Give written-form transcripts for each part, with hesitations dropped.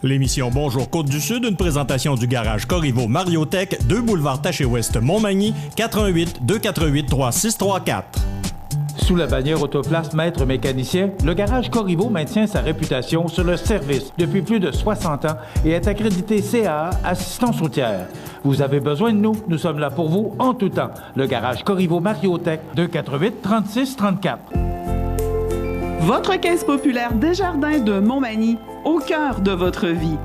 L'émission Bonjour Côte-du-Sud, une présentation du garage Corriveau Mariotech, 2 boulevard Taché-Ouest Montmagny, 88 248 3634. Sous la bannière Autoplace Maître Mécanicien, le garage Corriveau maintient sa réputation sur le service depuis plus de 60 ans et est accrédité CAA Assistance routière. Vous avez besoin de nous, nous sommes là pour vous en tout temps. Le garage Corriveau Mariotech, 248 36 34. Votre caisse populaire Desjardins de Montmagny, au cœur de votre vie.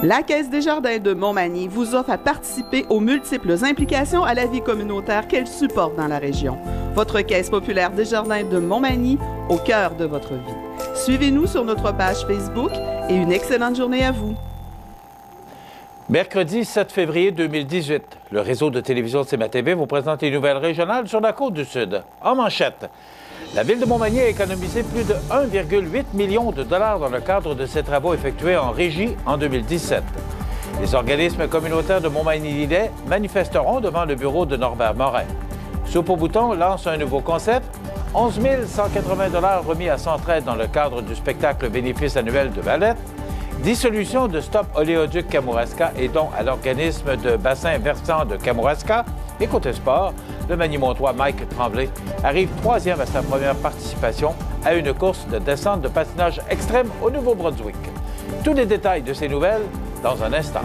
La Caisse Desjardins de Montmagny vous offre à participer aux multiples implications à la vie communautaire qu'elle supporte dans la région. Votre Caisse populaire Desjardins de Montmagny, au cœur de votre vie. Suivez-nous sur notre page Facebook et une excellente journée à vous. Mercredi 7 février 2018, le réseau de télévision CMA-TV vous présente les nouvelles régionales sur la Côte-du-Sud. En manchette, la Ville de Montmagny a économisé plus de 1,8 million de dollars dans le cadre de ses travaux effectués en régie en 2017. Les organismes communautaires de Montmagny-Lillet manifesteront devant le bureau de Norbert Morin. Soupe au bouton lance un nouveau concept, 11 180 dollars remis à Centraide dans le cadre du spectacle bénéfice annuel de Valette. Dissolution de Stop Oléoduc Kamouraska et don à l'organisme de bassin versant de Kamouraska. Et côté sport, le Magny-Montois Mike Tremblay arrive 3e à sa première participation à une course de descente de patinage extrême au Nouveau-Brunswick. Tous les détails de ces nouvelles dans un instant.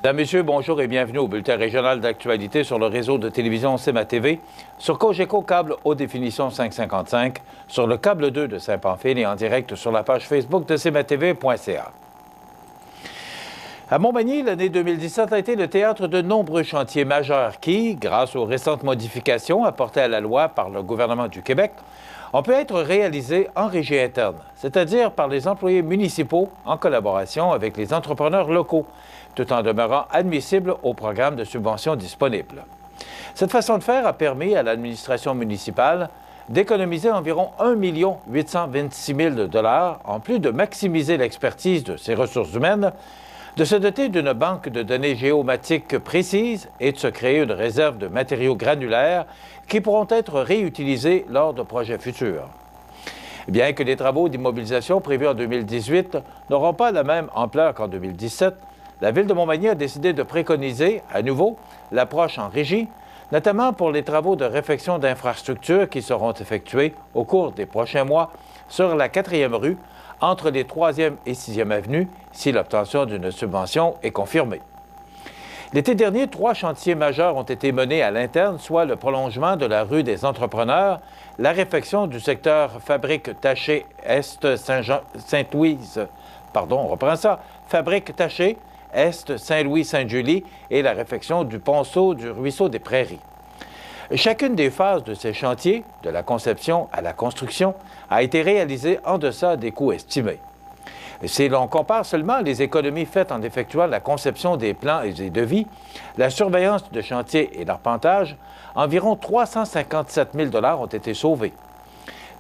Mesdames, Messieurs, bonjour et bienvenue au bulletin régional d'actualité sur le réseau de télévision CMA-TV, sur Cogeco Câble Haute Définition 555, sur le câble 2 de Saint-Pamphile et en direct sur la page Facebook de cmatv.ca. À Montmagny, l'année 2017 a été le théâtre de nombreux chantiers majeurs qui, grâce aux récentes modifications apportées à la loi par le gouvernement du Québec, ont pu être réalisés en régie interne, c'est-à-dire par les employés municipaux en collaboration avec les entrepreneurs locaux, tout en demeurant admissibles au programme de subventions disponibles. Cette façon de faire a permis à l'administration municipale d'économiser environ 1 826 000 $, en plus de maximiser l'expertise de ses ressources humaines, de se doter d'une banque de données géomatiques précises et de se créer une réserve de matériaux granulaires qui pourront être réutilisés lors de projets futurs. Bien que les travaux d'immobilisation prévus en 2018 n'auront pas la même ampleur qu'en 2017, la Ville de Montmagny a décidé de préconiser, à nouveau, l'approche en régie, notamment pour les travaux de réfection d'infrastructures qui seront effectués au cours des prochains mois sur la 4e rue, entre les 3e et 6e avenues, si l'obtention d'une subvention est confirmée. L'été dernier, 3 chantiers majeurs ont été menés à l'interne, soit le prolongement de la rue des Entrepreneurs, la réfection du secteur Fabrique Taché Est Sainte-Louise, Fabrique Taché Est Saint-Louis-Sainte-Julie et la réfection du ponceau du ruisseau des Prairies. Chacune des phases de ces chantiers, de la conception à la construction, a été réalisée en deçà des coûts estimés. Si l'on compare seulement les économies faites en effectuant la conception des plans et des devis, la surveillance de chantier et l'arpentage, environ 357 000 $ ont été sauvés.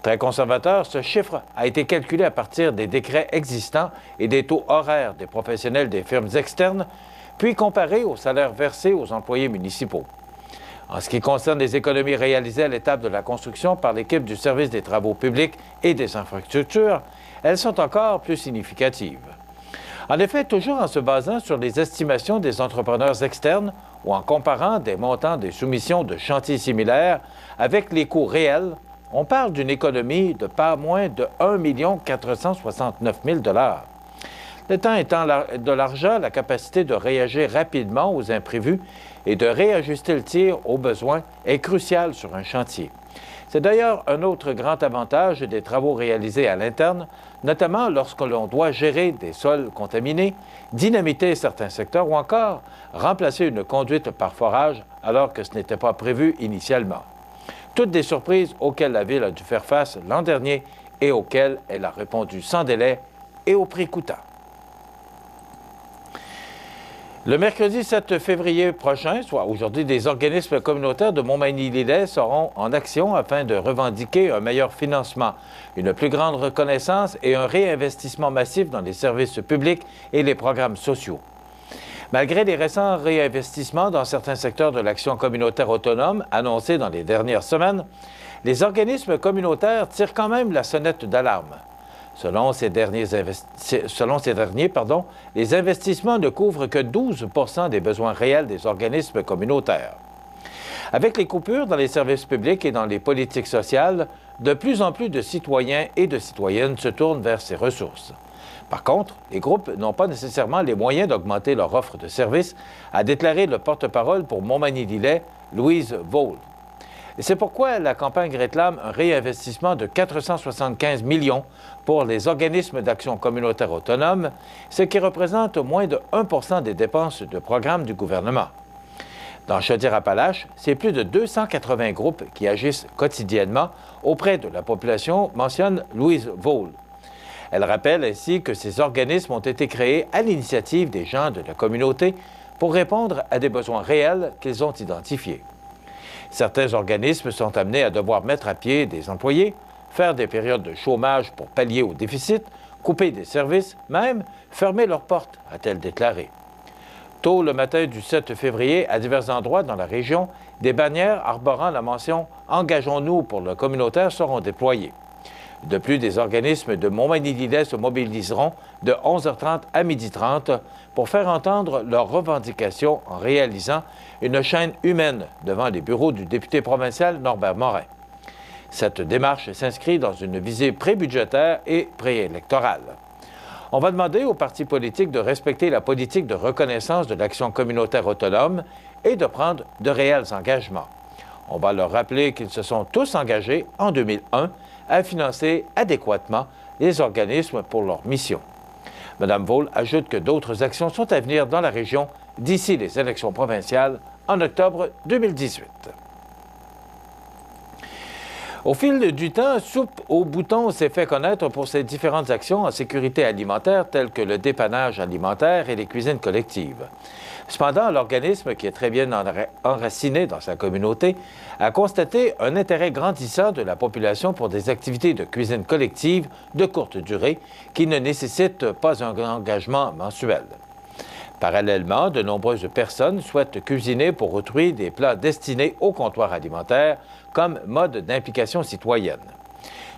Très conservateur, ce chiffre a été calculé à partir des décrets existants et des taux horaires des professionnels des firmes externes, puis comparé aux salaires versés aux employés municipaux. En ce qui concerne les économies réalisées à l'étape de la construction par l'équipe du service des travaux publics et des infrastructures, elles sont encore plus significatives. En effet, toujours en se basant sur les estimations des entrepreneurs externes ou en comparant des montants des soumissions de chantiers similaires avec les coûts réels, on parle d'une économie de pas moins de 1 469 000 $. Le temps étant de l'argent, la capacité de réagir rapidement aux imprévus et de réajuster le tir aux besoins est cruciale sur un chantier. C'est d'ailleurs un autre grand avantage des travaux réalisés à l'interne, notamment lorsque l'on doit gérer des sols contaminés, dynamiter certains secteurs ou encore remplacer une conduite par forage alors que ce n'était pas prévu initialement. Toutes des surprises auxquelles la Ville a dû faire face l'an dernier et auxquelles elle a répondu sans délai et au prix coûtant. Le mercredi 7 février prochain, soit aujourd'hui, des organismes communautaires de Montmagny-Lillet seront en action afin de revendiquer un meilleur financement, une plus grande reconnaissance et un réinvestissement massif dans les services publics et les programmes sociaux. Malgré les récents réinvestissements dans certains secteurs de l'action communautaire autonome annoncés dans les dernières semaines, les organismes communautaires tirent quand même la sonnette d'alarme. Selon ces derniers, les investissements ne couvrent que 12 % des besoins réels des organismes communautaires. Avec les coupures dans les services publics et dans les politiques sociales, de plus en plus de citoyens et de citoyennes se tournent vers ces ressources. Par contre, les groupes n'ont pas nécessairement les moyens d'augmenter leur offre de services, a déclaré le porte-parole pour Montmagny-Lillet, Louise Vole. Et c'est pourquoi la campagne réclame un réinvestissement de 475 millions pour les organismes d'action communautaire autonome, ce qui représente moins de 1 % des dépenses de programme du gouvernement. Dans Chaudière-Appalaches, c'est plus de 280 groupes qui agissent quotidiennement auprès de la population, mentionne Louise Vole. Elle rappelle ainsi que ces organismes ont été créés à l'initiative des gens de la communauté pour répondre à des besoins réels qu'ils ont identifiés. Certains organismes sont amenés à devoir mettre à pied des employés, faire des périodes de chômage pour pallier au déficit, couper des services, même fermer leurs portes, a-t-elle déclaré. Tôt le matin du 7 février, à divers endroits dans la région, des bannières arborant la mention « Engageons-nous pour le communautaire » seront déployées. De plus, des organismes de Montmagny-Lillet se mobiliseront de 11h30 à 12h30 pour faire entendre leurs revendications en réalisant une chaîne humaine devant les bureaux du député provincial Norbert Morin. Cette démarche s'inscrit dans une visée pré-budgétaire et préélectorale. On va demander aux partis politiques de respecter la politique de reconnaissance de l'action communautaire autonome et de prendre de réels engagements. On va leur rappeler qu'ils se sont tous engagés en 2001 à financer adéquatement les organismes pour leur mission. Mme Vole ajoute que d'autres actions sont à venir dans la région d'ici les élections provinciales en octobre 2018. Au fil du temps, Soupe au bouton s'est fait connaître pour ses différentes actions en sécurité alimentaire telles que le dépannage alimentaire et les cuisines collectives. Cependant, l'organisme, qui est très bien enraciné dans sa communauté, a constaté un intérêt grandissant de la population pour des activités de cuisine collective de courte durée qui ne nécessitent pas un engagement mensuel. Parallèlement, de nombreuses personnes souhaitent cuisiner pour autrui des plats destinés au comptoir alimentaire comme mode d'implication citoyenne.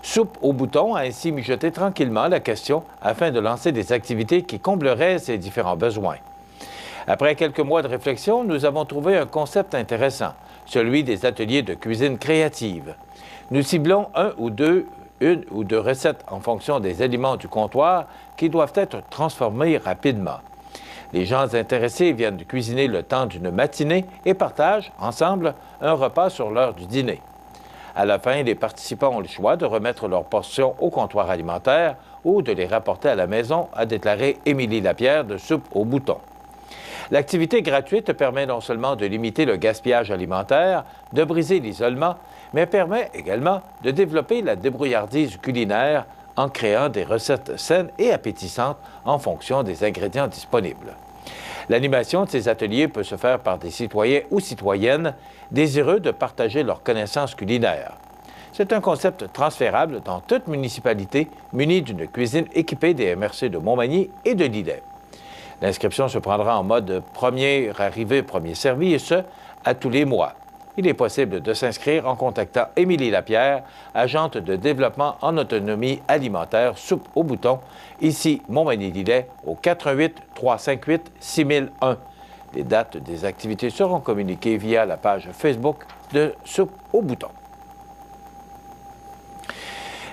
Soupe au bouton a ainsi mijoté tranquillement la question afin de lancer des activités qui combleraient ces différents besoins. Après quelques mois de réflexion, nous avons trouvé un concept intéressant, celui des ateliers de cuisine créative. Nous ciblons une ou deux recettes en fonction des aliments du comptoir qui doivent être transformés rapidement. Les gens intéressés viennent cuisiner le temps d'une matinée et partagent, ensemble, un repas sur l'heure du dîner. À la fin, les participants ont le choix de remettre leurs portions au comptoir alimentaire ou de les rapporter à la maison, a déclaré Émilie Lapierre de Soupe au bouton. L'activité gratuite permet non seulement de limiter le gaspillage alimentaire, de briser l'isolement, mais permet également de développer la débrouillardise culinaire en créant des recettes saines et appétissantes en fonction des ingrédients disponibles. L'animation de ces ateliers peut se faire par des citoyens ou citoyennes désireux de partager leurs connaissances culinaires. C'est un concept transférable dans toute municipalité munie d'une cuisine équipée des MRC de Montmagny et de Lillet. L'inscription se prendra en mode premier arrivé, premier servi, et ce, à tous les mois. Il est possible de s'inscrire en contactant Émilie Lapierre, agente de développement en autonomie alimentaire Soupe au bouton, ici Montmagny-Lillet, au 418-358-6001. Les dates des activités seront communiquées via la page Facebook de Soupe au bouton.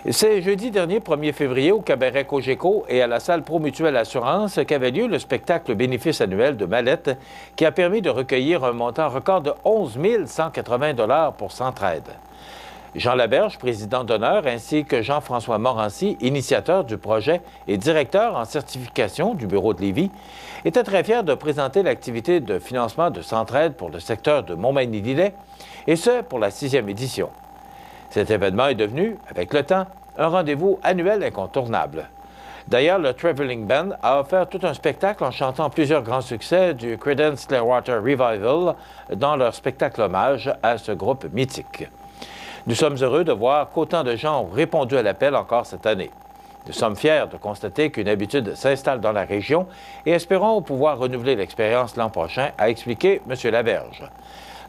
C'est jeudi dernier, 1er février, au cabaret Cogeco et à la salle Promutuelle Assurance qu'avait lieu le spectacle bénéfice annuel de Mallette qui a permis de recueillir un montant record de 11 180 $ pour Centraide. Jean Laberge, président d'honneur, ainsi que Jean-François Morancy, initiateur du projet et directeur en certification du bureau de Lévis, étaient très fiers de présenter l'activité de financement de Centraide pour le secteur de Montmagny-Lillet, et ce, pour la 6e édition. Cet événement est devenu, avec le temps, un rendez-vous annuel incontournable. D'ailleurs, le Traveling Band a offert tout un spectacle en chantant plusieurs grands succès du Creedence Clearwater Revival dans leur spectacle hommage à ce groupe mythique. Nous sommes heureux de voir qu'autant de gens ont répondu à l'appel encore cette année. Nous sommes fiers de constater qu'une habitude s'installe dans la région et espérons pouvoir renouveler l'expérience l'an prochain, a expliqué M. Laberge.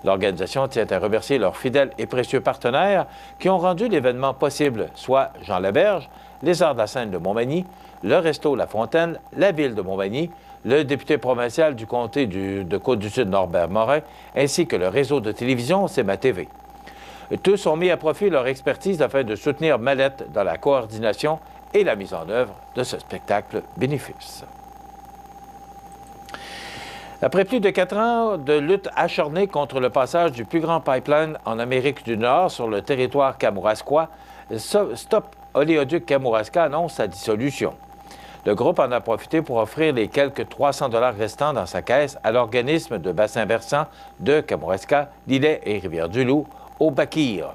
L'organisation tient à remercier leurs fidèles et précieux partenaires qui ont rendu l'événement possible, soit Jean Laberge, les Arts de la Seine de Montmagny, le Resto La Fontaine, la Ville de Montmagny, le député provincial du comté de Côte-du-Sud Norbert Morin, ainsi que le réseau de télévision CEMA TV. Tous ont mis à profit leur expertise afin de soutenir Mallette dans la coordination et la mise en œuvre de ce spectacle bénéfice. Après plus de 4 ans de lutte acharnée contre le passage du plus grand pipeline en Amérique du Nord sur le territoire kamouraskois, Stop Oléoduc Kamouraska annonce sa dissolution. Le groupe en a profité pour offrir les quelques 300 $ restants dans sa caisse à l'organisme de bassin versant de Kamouraska, Lillet et Rivière-du-Loup, au Bakir.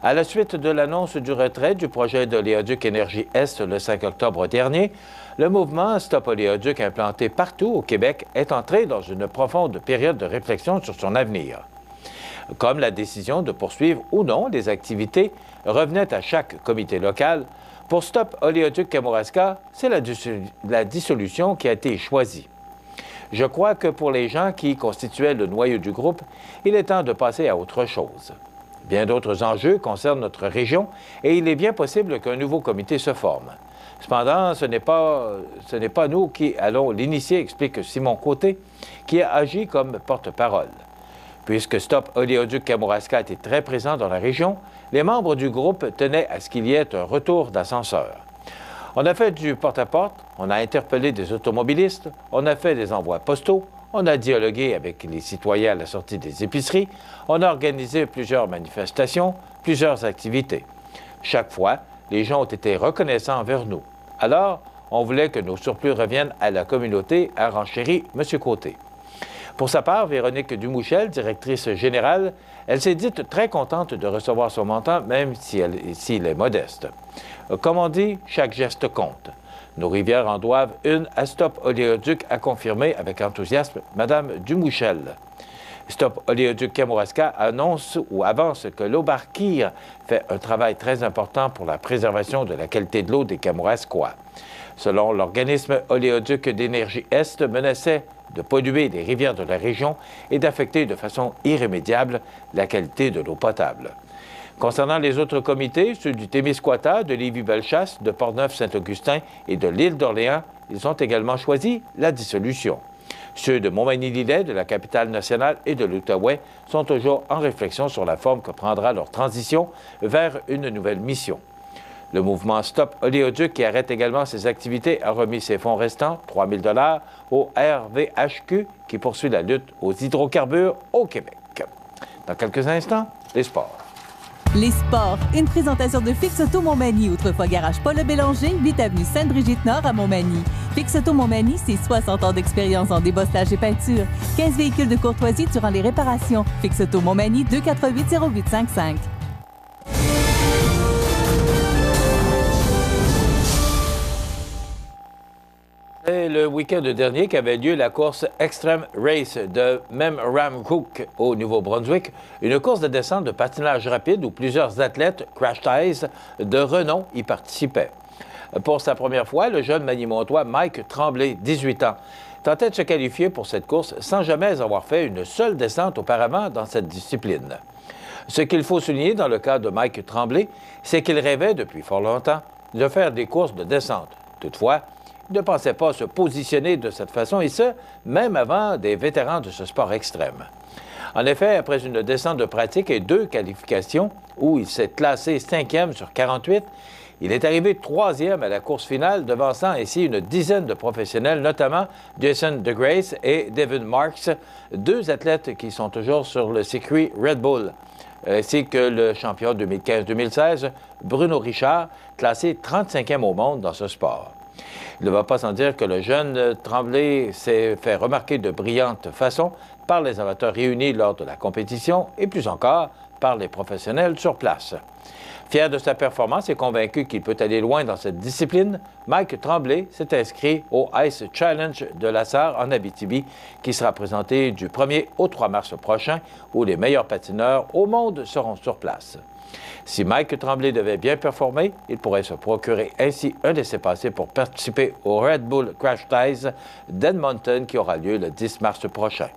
À la suite de l'annonce du retrait du projet d'Oléoduc Énergie Est le 5 octobre dernier, le mouvement Stop Oléoduc implanté partout au Québec est entré dans une profonde période de réflexion sur son avenir. Comme la décision de poursuivre ou non les activités revenait à chaque comité local, pour Stop Oléoduc Kamouraska, c'est la dissolution qui a été choisie. Je crois que pour les gens qui constituaient le noyau du groupe, il est temps de passer à autre chose. Bien d'autres enjeux concernent notre région et il est bien possible qu'un nouveau comité se forme. Cependant, ce n'est pas nous qui allons l'initier, explique Simon Côté, qui a agi comme porte-parole. Puisque Stop Oléoduc Kamouraska était très présent dans la région, les membres du groupe tenaient à ce qu'il y ait un retour d'ascenseur. On a fait du porte-à-porte, on a interpellé des automobilistes, on a fait des envois postaux, on a dialogué avec les citoyens à la sortie des épiceries, on a organisé plusieurs manifestations, plusieurs activités. Chaque fois, les gens ont été reconnaissants envers nous. Alors, on voulait que nos surplus reviennent à la communauté, a renchéri M. Côté. Pour sa part, Véronique Dumouchel, directrice générale, elle s'est dite très contente de recevoir son montant, même s'il est modeste. Comme on dit, chaque geste compte. Nos rivières en doivent une à Stop Oléoduc, a confirmé avec enthousiasme Mme Dumouchel. Stop Oléoduc Kamouraska annonce ou avance que l'eau Bakir fait un travail très important pour la préservation de la qualité de l'eau des Kamouraskois. Selon l'organisme Oléoduc d'Énergie Est, menaçait de polluer les rivières de la région et d'affecter de façon irrémédiable la qualité de l'eau potable. Concernant les autres comités, ceux du Témiscouata, de Lévis-Bellechasse, de Portneuf-Saint-Augustin et de l'île d'Orléans, ils ont également choisi la dissolution. Ceux de Montmagny-Lillet, de la capitale nationale et de l'Outaouais sont toujours en réflexion sur la forme que prendra leur transition vers une nouvelle mission. Le mouvement Stop Oléoduc, qui arrête également ses activités, a remis ses fonds restants, 3 000 $ au RVHQ, qui poursuit la lutte aux hydrocarbures au Québec. Dans quelques instants, les sports. Les sports, une présentation de Fix Auto Montmagny, autrefois garage Paul Bélanger, 8 avenue Sainte-Brigitte-Nord à Montmagny. Fix Auto Montmagny, c'est 60 ans d'expérience en débosselage et peinture. 15 véhicules de courtoisie durant les réparations. Fix Auto Montmagny, 248-0855. C'est le week-end dernier qu'avait lieu la course Extreme Race de Memramcook au Nouveau-Brunswick, une course de descente de patinage rapide où plusieurs athlètes Crash Ties de renom y participaient. Pour sa première fois, le jeune Magny-Montois Mike Tremblay, 18 ans, tentait de se qualifier pour cette course sans jamais avoir fait une seule descente auparavant dans cette discipline. Ce qu'il faut souligner dans le cas de Mike Tremblay, c'est qu'il rêvait depuis fort longtemps de faire des courses de descente. Toutefois, il ne pensait pas se positionner de cette façon, et ce, même avant des vétérans de ce sport extrême. En effet, après une descente de pratique et 2 qualifications, où il s'est classé 5e sur 48, Il est arrivé 3e à la course finale, devançant ainsi une dizaine de professionnels, notamment Jason DeGrace et David Marks, 2 athlètes qui sont toujours sur le circuit Red Bull, ainsi que le champion 2015-2016, Bruno Richard, classé 35e au monde dans ce sport. Il ne va pas sans dire que le jeune Tremblay s'est fait remarquer de brillante façon par les amateurs réunis lors de la compétition et plus encore par les professionnels sur place. Fier de sa performance et convaincu qu'il peut aller loin dans cette discipline, Mike Tremblay s'est inscrit au Ice Challenge de la Sarre en Abitibi, qui sera présenté du 1er au 3 mars prochain, où les meilleurs patineurs au monde seront sur place. Si Mike Tremblay devait bien performer, il pourrait se procurer ainsi un laissez-passer pour participer au Red Bull Crash Ties d'Edmonton qui aura lieu le 10 mars prochain.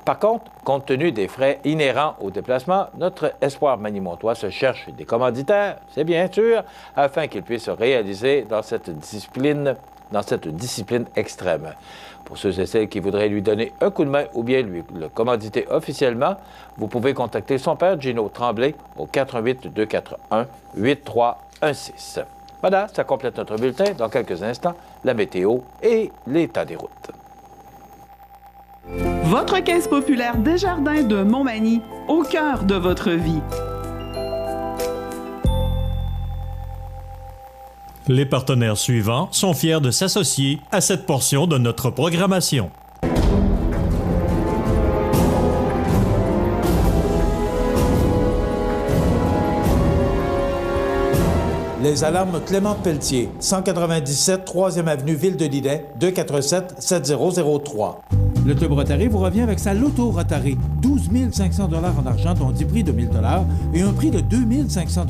Par contre, compte tenu des frais inhérents au déplacement, notre espoir manimontois se cherche des commanditaires, c'est bien sûr, afin qu'il puisse se réaliser dans cette discipline extrême. Pour ceux et celles qui voudraient lui donner un coup de main ou bien lui le commanditer officiellement, vous pouvez contacter son père, Gino Tremblay, au 418-241-8316. Voilà, ça complète notre bulletin. Dans quelques instants, la météo et l'état des routes. Votre caisse populaire Desjardins de Montmagny, au cœur de votre vie. Les partenaires suivants sont fiers de s'associer à cette portion de notre programmation. Les alarmes Clément Pelletier, 197 3e avenue Ville-de-Lillet, 247-7003. Le Club Rotary vous revient avec sa Loto Rotary. 12 500 $ en argent, dont 10 prix de 1 000 $ et un prix de 2 500 $.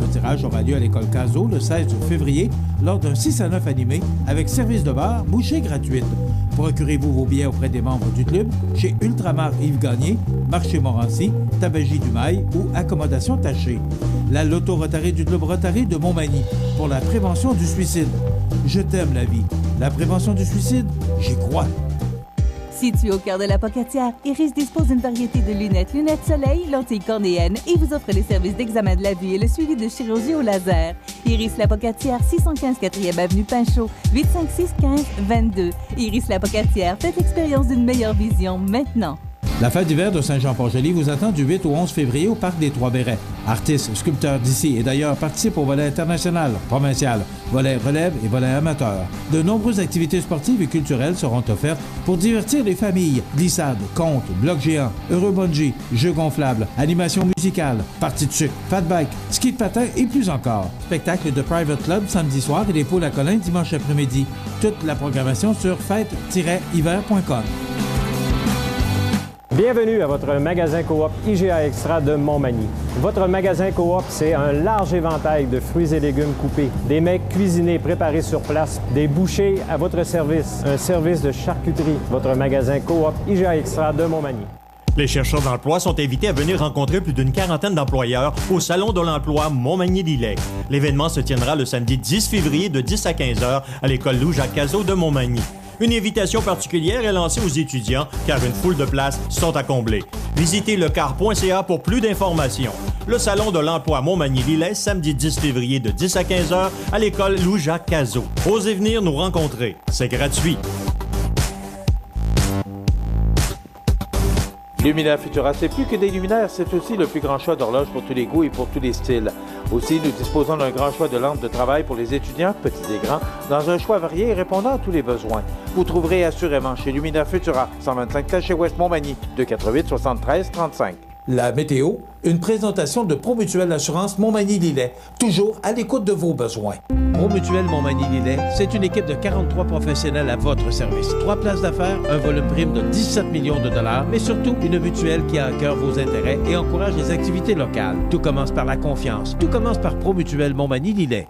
Le tirage aura lieu à l'école Cazot le 16 février lors d'un 6 à 9 animé avec service de bar, bouchée gratuite. Procurez-vous vos billets auprès des membres du club chez Ultramar Yves Gagné, Marché Morancy, Tabagie du Mail ou Accommodation Tachée. La Loto Rotary du Club Rotary de Montmagny pour la prévention du suicide. Je t'aime la vie. La prévention du suicide, j'y crois. Situé au cœur de la Pocatière, Iris dispose d'une variété de lunettes soleil, lentilles cornéennes et vous offre les services d'examen de la vue et le suivi de chirurgie au laser. Iris la Pocatière, 615 4e avenue Pinchot, 856-15-22. Iris la Pocatière, faites l'expérience d'une meilleure vision maintenant. La fête d'hiver de Saint-Jean-Port-Joli vous attend du 8 au 11 février au Parc des Trois-Bérets. Artistes, sculpteurs d'ici et d'ailleurs participent au volet international, provincial, volet relève et volet amateur. De nombreuses activités sportives et culturelles seront offertes pour divertir les familles. Glissades, contes, blocs géants, heureux bungee, jeux gonflables, animation musicale, parties de sucre, fat bike, ski de patin et plus encore. Spectacle de Private Club samedi soir et des poules à Colin dimanche après-midi. Toute la programmation sur fête-hiver.com. Bienvenue à votre magasin Coop IGA Extra de Montmagny. Votre magasin Coop, c'est un large éventail de fruits et légumes coupés, des mets cuisinés préparés sur place, des bouchées à votre service, un service de charcuterie. Votre magasin Coop IGA Extra de Montmagny. Les chercheurs d'emploi sont invités à venir rencontrer plus d'une quarantaine d'employeurs au Salon de l'emploi Montmagny-Lillet. L'événement se tiendra le samedi 10 février de 10 à 15 h à l'école Louis-Jacques-Cazot de Montmagny. Une invitation particulière est lancée aux étudiants car une foule de places sont à combler. Visitez lecar.ca pour plus d'informations. Le Salon de l'emploi Montmagny-Lillet, samedi 10 février de 10 à 15 h à l'école Louis-Jacques-Cazot. Osez venir nous rencontrer. C'est gratuit. Lumina Futura, c'est plus que des luminaires, c'est aussi le plus grand choix d'horloges pour tous les goûts et pour tous les styles. Aussi, nous disposons d'un grand choix de lampes de travail pour les étudiants, petits et grands, dans un choix varié et répondant à tous les besoins. Vous trouverez assurément chez Lumina Futura, 125 chez West Montmagny, 248-73-35. La météo, une présentation de Promutuelle Assurance Montmagny-Lillet, toujours à l'écoute de vos besoins. Promutuelle Montmagny-Lillet, c'est une équipe de 43 professionnels à votre service. 3 places d'affaires, un volume prime de 17 millions de dollars, mais surtout une mutuelle qui a à cœur vos intérêts et encourage les activités locales. Tout commence par la confiance. Tout commence par Promutuelle Montmagny-Lillet.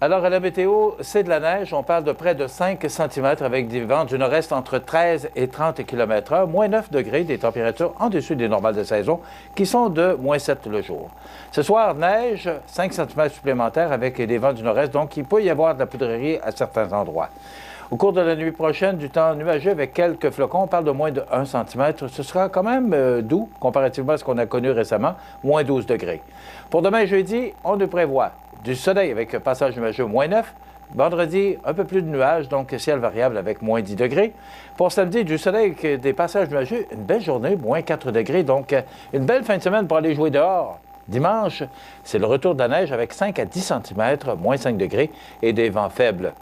Alors, à la météo, c'est de la neige. On parle de près de 5 cm avec des vents du nord-est entre 13 et 30 km/h, moins 9 degrés, des températures en dessus des normales de saison qui sont de moins 7 le jour. Ce soir, neige, 5 cm supplémentaires avec des vents du nord-est, donc il peut y avoir de la poudrerie à certains endroits. Au cours de la nuit prochaine, du temps nuageux avec quelques flocons. On parle de moins de 1 cm. Ce sera quand même doux comparativement à ce qu'on a connu récemment, moins 12 degrés. Pour demain jeudi, on nous prévoit du soleil avec passage nuageux, moins 9. Vendredi, un peu plus de nuages, donc ciel variable avec moins 10 degrés. Pour samedi, du soleil avec des passages nuageux, une belle journée, moins 4 degrés. Donc, une belle fin de semaine pour aller jouer dehors. Dimanche, c'est le retour de la neige avec 5 à 10 cm, moins 5 degrés et des vents faibles.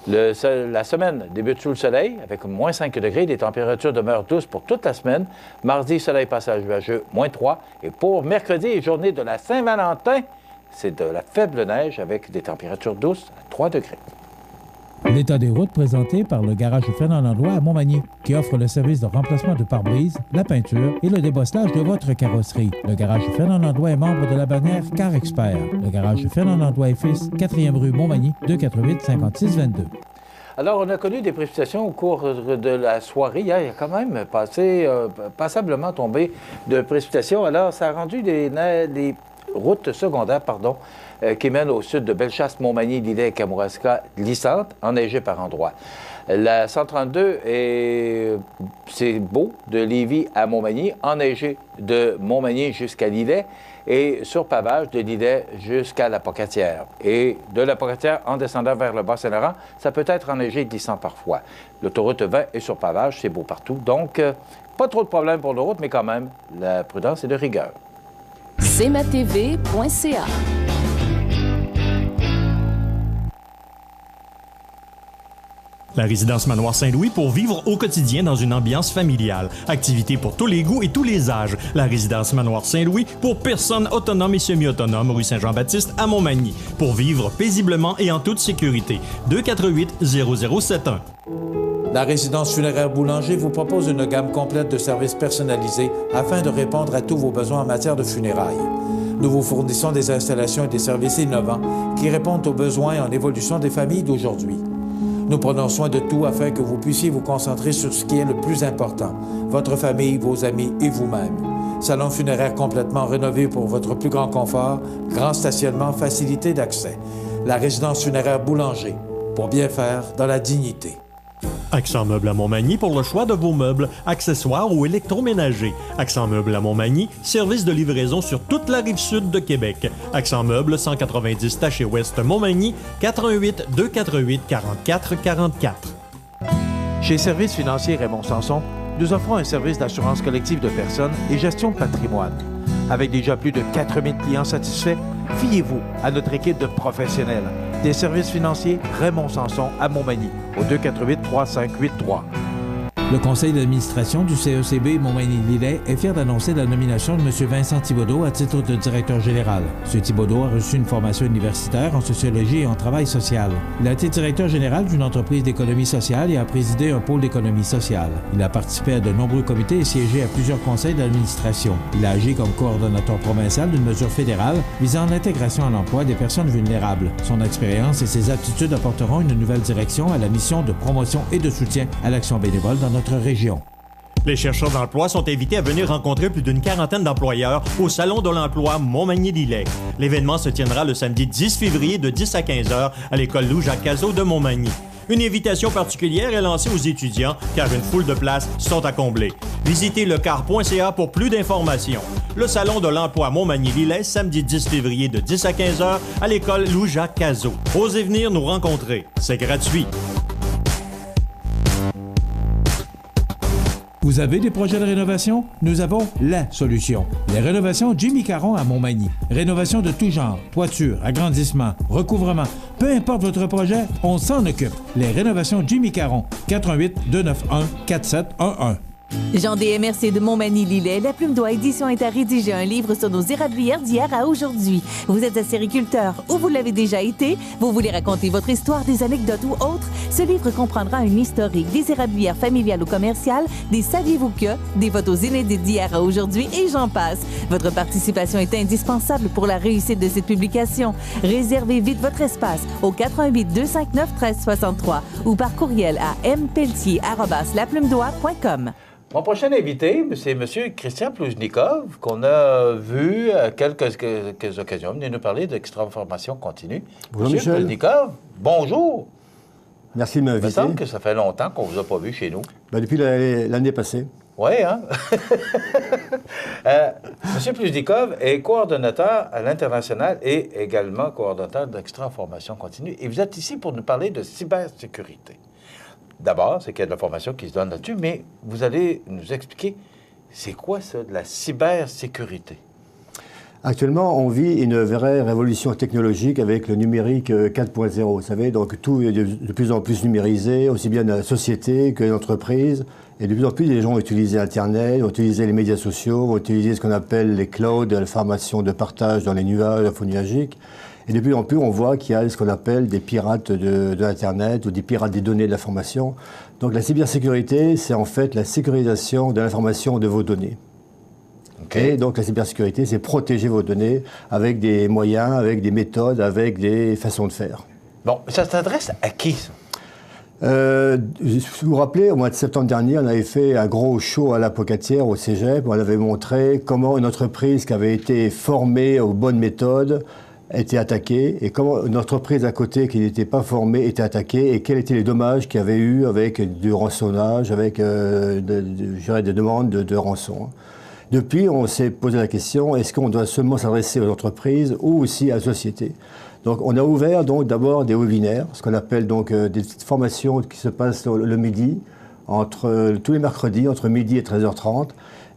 La semaine débute sous le soleil avec moins 5 degrés. Les températures demeurent douces pour toute la semaine. Mardi, soleil, passage nuageux, moins 3. Et pour mercredi, journée de la Saint-Valentin, c'est de la faible neige avec des températures douces à 3 degrés. L'état des routes présenté par le garage Fernand Landlois à Montmagny, qui offre le service de remplacement de pare-brise, la peinture et le débosselage de votre carrosserie. Le garage Fernand Landlois est membre de la bannière Car Expert. Le garage Fernand Landlois et Fils, 4e rue Montmagny, 248-5622. Alors, on a connu des précipitations au cours de la soirée. Hier, il y a quand même passablement tombé de précipitations. Alors, ça a rendu les routes secondaires, qui mènent au sud de Bellechasse, Montmagny, Lillet et Kamouraska, glissantes, enneigées par endroits. La 132, c'est beau, de Lévis à Montmagny, enneigée de Montmagny jusqu'à Lillet et sur pavage de Lillet jusqu'à la Pocatière. Et de la Pocatière, en descendant vers le Bas-Saint-Laurent, ça peut être enneigé et glissant parfois. L'autoroute 20 est sur pavage, c'est beau partout. Donc, pas trop de problèmes pour nos routes, mais quand même, la prudence est de rigueur. cmatv.ca. La résidence Manoir Saint-Louis pour vivre au quotidien dans une ambiance familiale. Activités pour tous les goûts et tous les âges. La résidence Manoir Saint-Louis pour personnes autonomes et semi-autonomes, rue Saint-Jean-Baptiste à Montmagny. Pour vivre paisiblement et en toute sécurité. 248-0071. La résidence funéraire Boulanger vous propose une gamme complète de services personnalisés afin de répondre à tous vos besoins en matière de funérailles. Nous vous fournissons des installations et des services innovants qui répondent aux besoins en évolution des familles d'aujourd'hui. Nous prenons soin de tout afin que vous puissiez vous concentrer sur ce qui est le plus important, votre famille, vos amis et vous-même. Salon funéraire complètement rénové pour votre plus grand confort, grand stationnement, facilité d'accès. La résidence funéraire Boulanger, pour bien faire dans la dignité. Accent Meubles à Montmagny pour le choix de vos meubles, accessoires ou électroménagers. Accent Meubles à Montmagny, service de livraison sur toute la rive sud de Québec. Accent Meubles, 190 Taché Ouest Montmagny, 88 248 44 44. Chez Services financiers Raymond Sanson, nous offrons un service d'assurance collective de personnes et gestion de patrimoine. Avec déjà plus de 4000 clients satisfaits, fiez-vous à notre équipe de professionnels. Des services financiers Raymond Sanson à Montmagny, au 248-3583. Le conseil d'administration du CECB Montmagny-Lillet est fier d'annoncer la nomination de M. Vincent Thibodeau à titre de directeur général. M. Thibodeau a reçu une formation universitaire en sociologie et en travail social. Il a été directeur général d'une entreprise d'économie sociale et a présidé un pôle d'économie sociale. Il a participé à de nombreux comités et siégé à plusieurs conseils d'administration. Il a agi comme coordonnateur provincial d'une mesure fédérale visant l'intégration à l'emploi des personnes vulnérables. Son expérience et ses aptitudes apporteront une nouvelle direction à la mission de promotion et de soutien à l'action bénévole dans notre région. Les chercheurs d'emploi sont invités à venir rencontrer plus d'une quarantaine d'employeurs au Salon de l'emploi Montmagny-Lillet. L'événement se tiendra le samedi 10 février de 10 à 15 h à l'école Louis-Jacques Cazot de Montmagny. Une invitation particulière est lancée aux étudiants car une foule de places sont à combler. Visitez lecar.ca pour plus d'informations. Le Salon de l'emploi Montmagny-Lillet, samedi 10 février de 10 à 15 h à l'école Louis-Jacques Cazot. Osez venir nous rencontrer. C'est gratuit. Vous avez des projets de rénovation? Nous avons la solution. Les rénovations Jimmy Caron à Montmagny. Rénovation de tout genre, toiture, agrandissement, recouvrement. Peu importe votre projet, on s'en occupe. Les rénovations Jimmy Caron. 418-291-4711. Jean DMRC de Montmagny-Lillet, La Plume d'Oie Édition est à rédiger un livre sur nos érablières d'hier à aujourd'hui. Vous êtes acériculteur ou vous l'avez déjà été, vous voulez raconter votre histoire, des anecdotes ou autres, ce livre comprendra un historique des érablières familiales ou commerciales, des saviez-vous que, des photos inédites d'hier à aujourd'hui et j'en passe. Votre participation est indispensable pour la réussite de cette publication. Réservez vite votre espace au 418-259-1363 ou par courriel à mpeltier@laplumedoie.com. Mon prochain invité, c'est M. Christian Ploujnikov, qu'on a vu à quelques occasions venir nous parler d'extra-formation continue. Bonjour, M. Michel. Ploujnikov, bonjour. Merci de m'inviter. Il me semble que ça fait longtemps qu'on ne vous a pas vu chez nous. Depuis l'année passée. Oui, hein? Monsieur Pluzdikov est coordonnateur à l'international et également coordonnateur d'Extra Formation Continue. Et vous êtes ici pour nous parler de cybersécurité. D'abord, c'est qu'il y a de la formation qui se donne là-dessus, mais vous allez nous expliquer c'est quoi ça, de la cybersécurité? Actuellement, on vit une vraie révolution technologique avec le numérique 4.0. Vous savez, donc tout est de plus en plus numérisé, aussi bien dans la société que l'entreprise. Et de plus en plus, les gens vont utiliser Internet, vont utiliser les médias sociaux, vont utiliser ce qu'on appelle les clouds, l'information de partage dans les nuages, l'info nuagique. Et de plus en plus, on voit qu'il y a ce qu'on appelle des pirates de l'Internet ou des pirates des données de l'information. Donc la cybersécurité, c'est en fait la sécurisation de l'information de vos données. Okay. Et donc la cybersécurité, c'est protéger vos données avec des moyens, avec des méthodes, avec des façons de faire. Bon, ça s'adresse à qui, ça? Si vous vous rappelez, au mois de septembre dernier, on avait fait un gros show à la Pocatière, au Cégep. On avait montré comment une entreprise qui avait été formée aux bonnes méthodes était attaquée et comment une entreprise à côté qui n'était pas formée était attaquée et quels étaient les dommages qu'il y avait eu avec du rançonnage, avec des demandes de rançon. Depuis, on s'est posé la question, est-ce qu'on doit seulement s'adresser aux entreprises ou aussi à la société? Donc, on a ouvert donc d'abord des webinaires, ce qu'on appelle donc des formations qui se passent le midi, tous les mercredis, entre midi et 13h30.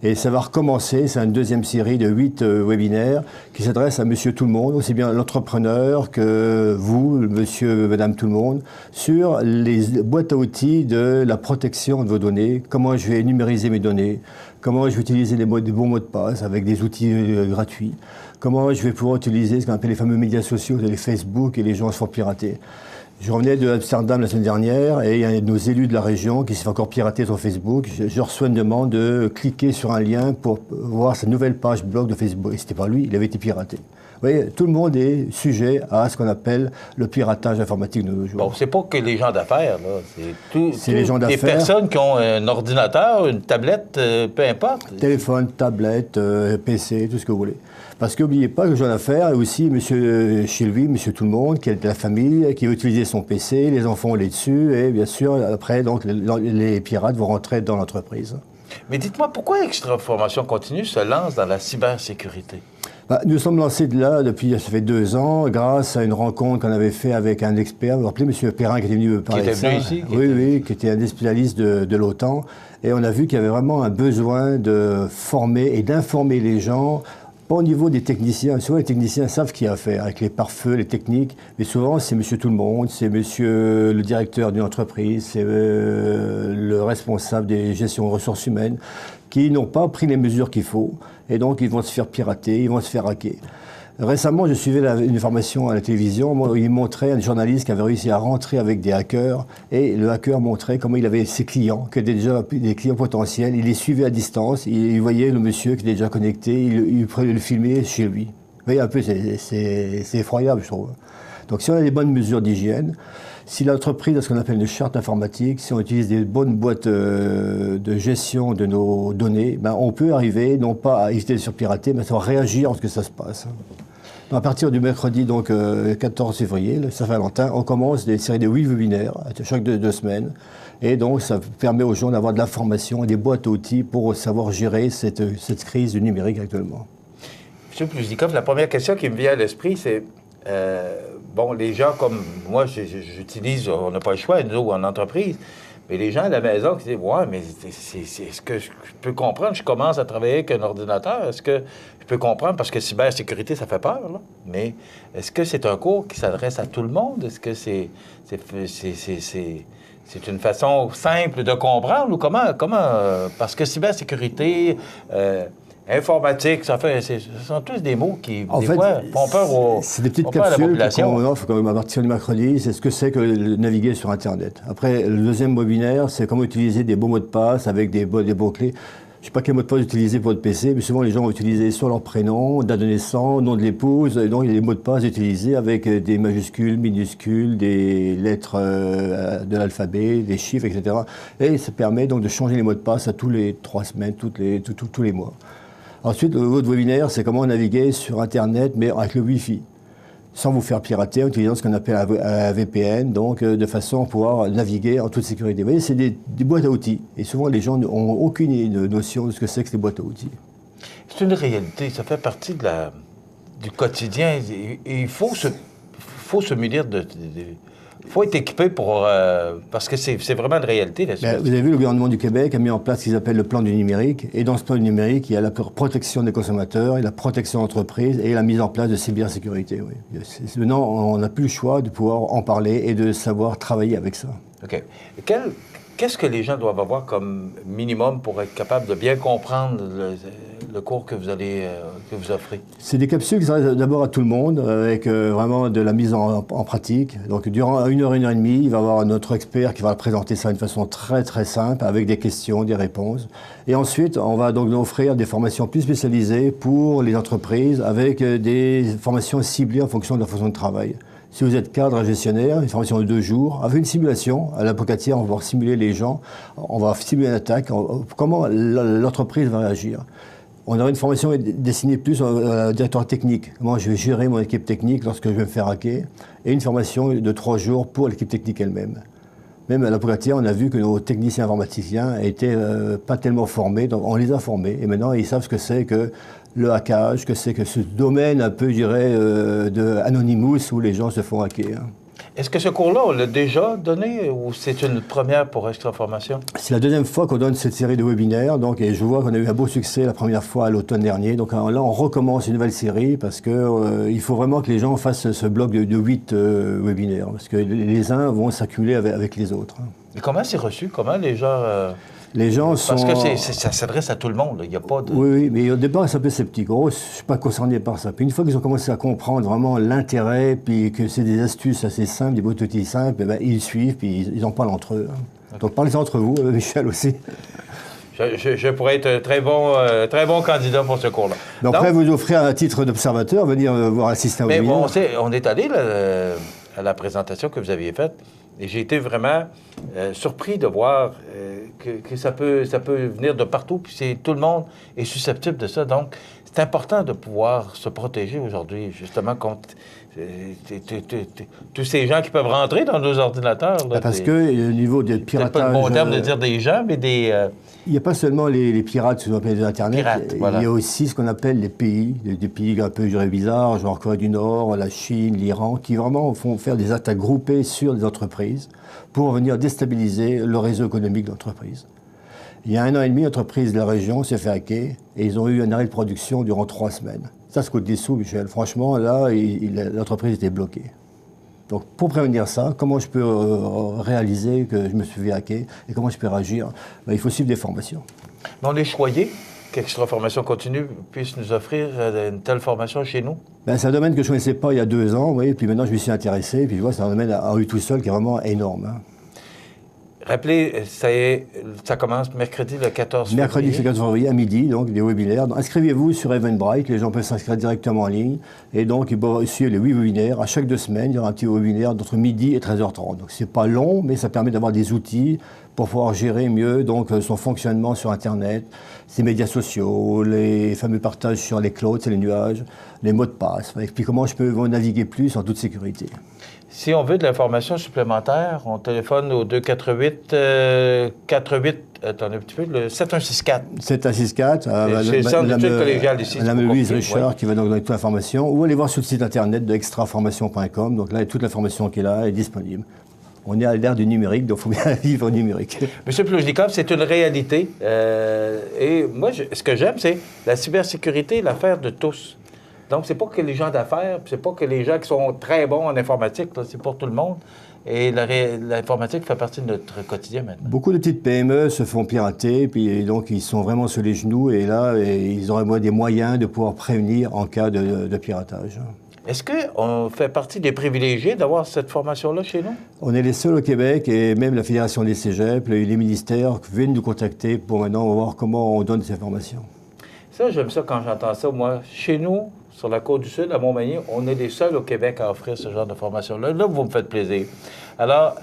Et ça va recommencer, c'est une deuxième série de 8 webinaires qui s'adressent à monsieur tout le monde, aussi bien l'entrepreneur que vous, monsieur, madame tout le monde, sur les boîtes à outils de la protection de vos données, comment je vais numériser mes données, comment je vais utiliser des bons mots de passe avec des outils gratuits, comment je vais pouvoir utiliser ce qu'on appelle les fameux médias sociaux, les Facebook, et les gens se font pirater. Je revenais de Amsterdam la semaine dernière et il y a nos élus de la région qui se fait encore pirater sur Facebook. Je reçois une demande de cliquer sur un lien pour voir sa nouvelle page blog de Facebook. Et c'était pas lui, il avait été piraté. Vous voyez, tout le monde est sujet à ce qu'on appelle le piratage informatique de nos jours. Bon, c'est pas que les gens d'affaires, là. C'est les gens d'affaires. Les personnes qui ont un ordinateur, une tablette, peu importe. Téléphone, tablette, PC, tout ce que vous voulez. Parce qu'oubliez pas que les gens d'affaires, et aussi monsieur chez lui, monsieur tout le monde, qui est de la famille, qui veut utiliser son PC, les enfants ont les dessus, et bien sûr, après, donc, les pirates vont rentrer dans l'entreprise. Mais dites-moi, pourquoi Extra Formation Continue se lance dans la cybersécurité? Nous sommes lancés de là depuis, ça fait 2 ans, grâce à une rencontre qu'on avait faite avec un expert. Vous vous rappelez, M. Perrin, qui était venu me parler de ça. Qui était venu ici? Oui, qui était un des spécialistes de l'OTAN. Et on a vu qu'il y avait vraiment un besoin de former et d'informer les gens, pas au niveau des techniciens. Souvent, les techniciens savent ce qu'il y a à faire, avec les pare-feux, les techniques. Mais souvent, c'est monsieur tout le monde, c'est monsieur le directeur d'une entreprise, c'est le responsable des gestions de ressources humaines, qui n'ont pas pris les mesures qu'il faut. Et donc, ils vont se faire pirater, ils vont se faire hacker. Récemment, je suivais une formation à la télévision. Il montrait un journaliste qui avait réussi à rentrer avec des hackers. Et le hacker montrait comment il avait ses clients, qui étaient déjà des clients potentiels. Il les suivait à distance. Il voyait le monsieur qui était déjà connecté. Il prenait le filmer chez lui. Vous voyez un peu, c'est effroyable, je trouve. Donc, si on a des bonnes mesures d'hygiène, si l'entreprise a ce qu'on appelle une charte informatique, si on utilise des bonnes boîtes de gestion de nos données, on peut arriver, non pas à éviter de se pirater, mais à réagir lorsque ça se passe. Donc, à partir du mercredi, donc 14 février, le Saint-Valentin, on commence des séries de 8 webinaires, chaque 2 semaines. Et donc, ça permet aux gens d'avoir de l'information et des boîtes à outils pour savoir gérer cette crise du numérique actuellement. M. Pluzdikov, la première question qui me vient à l'esprit, c'est... bon, les gens comme moi, j'utilise, on n'a pas le choix, nous, en entreprise, mais les gens à la maison qui disent « Ouais, mais est-ce que je peux comprendre? Je commence à travailler avec un ordinateur. Est-ce que je peux comprendre? Parce que cybersécurité, ça fait peur, là. Mais est-ce que c'est un cours qui s'adresse à tout le monde? Est-ce que c'est une façon simple de comprendre? Ou comment parce que cybersécurité... informatique, ce sont tous des mots qui, des fois, font peur c'est des petites capsules qu'on offre comme à partir du mercredi. C'est ce que c'est que naviguer sur Internet. Après, le deuxième webinaire, c'est comment utiliser des beaux mots de passe avec des mots-clés. Je ne sais pas quel mot de passe utiliser pour votre PC, mais souvent les gens vont utiliser soit leur prénom, date de naissance, nom de l'épouse, et donc il y a des mots de passe utilisés avec des majuscules, minuscules, des lettres de l'alphabet, des chiffres, etc. Et ça permet donc de changer les mots de passe à tous les 3 semaines, tous les mois. Ensuite, l'autre webinaire, c'est comment naviguer sur Internet, mais avec le Wi-Fi. sans vous faire pirater, en utilisant ce qu'on appelle un VPN, donc de façon à pouvoir naviguer en toute sécurité. Vous voyez, c'est des boîtes à outils. Et souvent, les gens n'ont aucune notion de ce que c'est que ces boîtes à outils. C'est une réalité, ça fait partie du quotidien. Et il faut se munir il faut être équipé parce que c'est vraiment une réalité. Là, vous avez vu, le gouvernement du Québec a mis en place ce qu'ils appellent le plan du numérique. Et dans ce plan du numérique, il y a la protection des consommateurs, et la protection d'entreprise et la mise en place de cybersécurité. Oui. Maintenant, on n'a plus le choix de pouvoir en parler et de savoir travailler avec ça. OK. Qu'est-ce que les gens doivent avoir comme minimum pour être capables de bien comprendre le cours que vous offrez? C'est des capsules qui s'adressent d'abord à tout le monde, avec vraiment de la mise en pratique. Donc, durant 1 heure et demie, il va y avoir notre expert qui va présenter ça d'une façon très, très simple, avec des questions, des réponses. Et ensuite, on va donc offrir des formations plus spécialisées pour les entreprises, avec des formations ciblées en fonction de leur façon de travail. Si vous êtes cadre gestionnaire, une formation de 2 jours, avec une simulation, à l'apocatière, on va pouvoir simuler les gens, on va simuler une attaque, comment l'entreprise va réagir. On aura une formation destinée plus au directeur technique, comment je vais gérer mon équipe technique lorsque je vais me faire hacker, et une formation de 3 jours pour l'équipe technique elle-même. Même à l'apocatière, on a vu que nos techniciens informaticiens n'étaient pas tellement formés, donc on les a formés, et maintenant ils savent ce que c'est que le hackage, que c'est que ce domaine un peu, je dirais, de Anonymous où les gens se font hacker. Est-ce que ce cours-là, on l'a déjà donné ou c'est une première pour Extra Formation? C'est la deuxième fois qu'on donne cette série de webinaires, donc, et je vois qu'on a eu un beau succès la première fois à l'automne dernier. Donc là, on recommence une nouvelle série parce que il faut vraiment que les gens fassent ce bloc de 8 webinaires, parce que les uns vont s'accumuler avec les autres. Et comment c'est reçu? Comment les gens... Les gens sont... Parce que ça s'adresse à tout le monde, il n'y a pas de... Oui, mais au départ, ils sont un peu sceptiques. Oh, je ne suis pas concerné par ça. Puis une fois qu'ils ont commencé à comprendre vraiment l'intérêt, puis que c'est des astuces assez simples, des boîtes outils simples, eh bien, ils suivent, puis ils en parlent entre eux. Okay. Donc parlez entre vous, Michel aussi. Je pourrais être un très bon candidat pour ce cours-là. Donc après, vous offrir un titre d'observateur, venir voir assister au webinaire. Mais bon, on est allé à la présentation que vous aviez faite. Et j'ai été vraiment surpris de voir que ça peut venir de partout, puis tout le monde est susceptible de ça. Donc, c'est important de pouvoir se protéger aujourd'hui, justement, contre tous ces gens qui peuvent rentrer dans nos ordinateurs. Là, parce que le niveau de piratage... C'est pas le bon terme de dire des gens, mais des... Il n'y a pas seulement les pirates, ce qu'on appelle les Internet, voilà. Il y a aussi ce qu'on appelle les pays, des pays un peu, je dirais, bizarres, genre Corée du Nord, la Chine, l'Iran, qui vraiment font faire des attaques groupées sur des entreprises pour venir déstabiliser le réseau économique de l'entreprise. Il y a 1 an et demi, l'entreprise de la région s'est fait hacker et ils ont eu un arrêt de production durant 3 semaines. Ça coûte des sous, Michel. Franchement, là, l'entreprise était bloquée. Donc, pour prévenir ça, comment je peux réaliser que je me suis fait hacker et comment je peux réagir? Il faut suivre des formations. Mais on est choyé qu'Extra Formation Continue puisse nous offrir une telle formation chez nous? C'est un domaine que je ne connaissais pas il y a 2 ans, oui, puis maintenant je m'y suis intéressé, puis je vois c'est un domaine à lui tout seul qui est vraiment énorme. Hein. Rappelez, ça commence mercredi le 14 février. Mercredi le 14 février à midi, donc des webinaires. Inscrivez-vous sur Eventbrite, les gens peuvent s'inscrire directement en ligne. Et donc, ils peuvent suivre les 8 webinaires. À chaque 2 semaines, il y aura un petit webinaire entre midi et 13h30. Donc, c'est pas long, mais ça permet d'avoir des outils pour pouvoir gérer mieux donc, son fonctionnement sur Internet, ses médias sociaux, les fameux partages sur les clouds, c'est les nuages, les mots de passe. Et puis, comment je peux naviguer plus en toute sécurité. Si on veut de l'information supplémentaire, on téléphone au 248 48, attendez un petit peu, le 7164. 7164. C'est le centre d'études collégiales ici. Madame Louise Richard qui va donc donner toute l'information. Ou allez voir sur le site internet de extraformation.com. Donc là, toute l'information qui est là est disponible. On est à l'ère du numérique, donc il faut bien vivre au numérique. Monsieur Plojnikov, c'est une réalité. Et moi, ce que j'aime, c'est la cybersécurité, l'affaire de tous. Donc, c'est pas que les gens d'affaires, c'est pas que les gens qui sont très bons en informatique, c'est pour tout le monde. Et l'informatique fait partie de notre quotidien maintenant. Beaucoup de petites PME se font pirater, puis donc ils sont vraiment sur les genoux, et là, ils auraient des moyens de pouvoir prévenir en cas de piratage. Est-ce qu'on fait partie des privilégiés d'avoir cette formation-là chez nous? On est les seuls au Québec, et même la Fédération des cégeps, les ministères viennent nous contacter pour maintenant voir comment on donne ces formations. Ça, j'aime ça quand j'entends ça. Moi, chez nous, sur la Côte-du-Sud, à Montmagny, on est les seuls au Québec à offrir ce genre de formation-là. Là, vous me faites plaisir. Alors,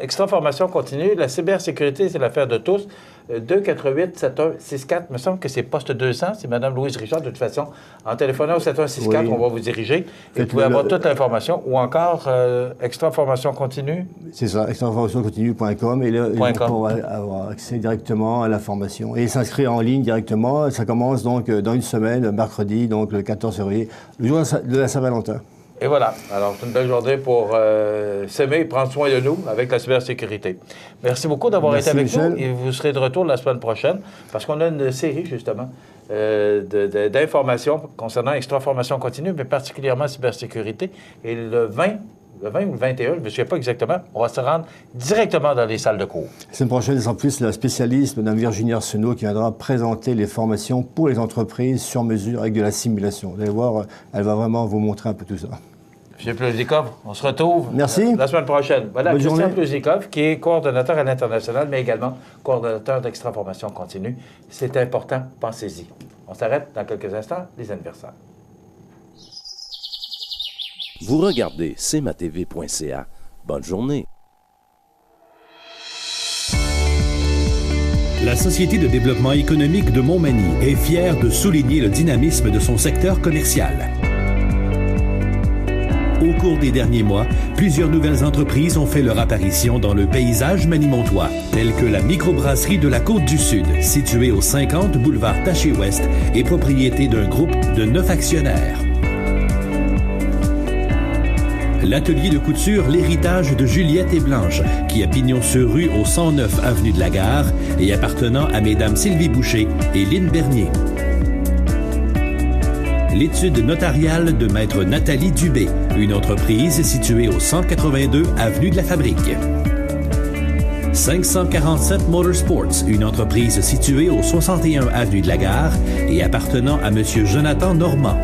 Extra Formation Continue, la cybersécurité, c'est l'affaire de tous. 248-7164. Il me semble que c'est poste 200. C'est Mme Louise Richard. De toute façon, en téléphonant au 7164, on va vous diriger. Et vous pouvez avoir toute l'information. Ou encore, Extra Formation Continue. C'est ça, extraformationcontinue.com. Et là, on peut avoir accès directement à la formation. Et s'inscrire en ligne directement. Ça commence donc dans une semaine, mercredi, donc le 14 février, le jour de la Saint-Valentin. Et voilà. Alors, c'est une belle journée pour s'aimer et prendre soin de nous avec la cybersécurité. Merci beaucoup d'avoir été avec nous. Et vous serez de retour la semaine prochaine parce qu'on a une série, justement, d'informations concernant Extra Formation Continue, mais particulièrement cybersécurité. Et le 20 ou le 21, je ne me souviens pas exactement, on va se rendre directement dans les salles de cours. La semaine prochaine, en plus, la spécialiste, Mme Virginie Arsenault, qui viendra présenter les formations pour les entreprises sur mesure avec de la simulation. Vous allez voir, elle va vraiment vous montrer un peu tout ça. M. Pluzikov, on se retrouve la semaine prochaine. Voilà, Bonne Christian journée. Pluzikov, qui est coordonnateur à l'international, mais également coordonnateur d'Extra Formation Continue. C'est important, pensez-y. On s'arrête dans quelques instants, les anniversaires. Vous regardez cmatv.ca. Bonne journée. La Société de développement économique de Montmagny est fière de souligner le dynamisme de son secteur commercial. Au cours des derniers mois, plusieurs nouvelles entreprises ont fait leur apparition dans le paysage manimontois, telles que la microbrasserie de la Côte-du-Sud, située au 50 boulevard Taché-Ouest et propriété d'un groupe de 9 actionnaires. L'atelier de couture L'Héritage de Juliette et Blanche, qui a pignon sur rue au 109 avenue de la Gare et appartenant à mesdames Sylvie Boucher et Lynne Bernier. L'étude notariale de maître Nathalie Dubé, une entreprise située au 182 avenue de la Fabrique. 547 Motorsports, une entreprise située au 61 avenue de la Gare et appartenant à M. Jonathan Normand.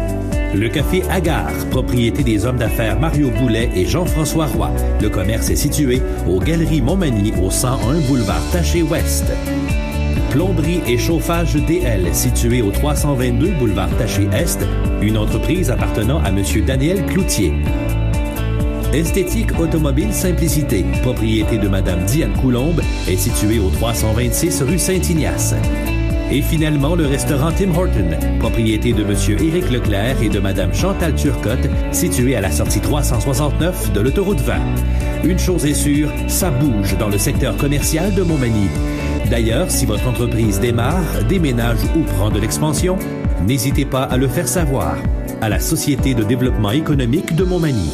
Le café Agar, propriété des hommes d'affaires Mario Boulet et Jean-François Roy. Le commerce est situé aux Galeries Montmagny au 101 boulevard Taché-Ouest. Plomberie et chauffage DL, situé au 322 boulevard Taché-Est, une entreprise appartenant à M. Daniel Cloutier. Esthétique Automobile Simplicité, propriété de Mme Diane Coulombe, est située au 326 rue Saint-Ignace. Et finalement, le restaurant Tim Horton, propriété de M. Éric Leclerc et de Mme Chantal Turcotte, situé à la sortie 369 de l'autoroute 20. Une chose est sûre, ça bouge dans le secteur commercial de Montmagny. D'ailleurs, si votre entreprise démarre, déménage ou prend de l'expansion, n'hésitez pas à le faire savoir à la Société de développement économique de Montmagny.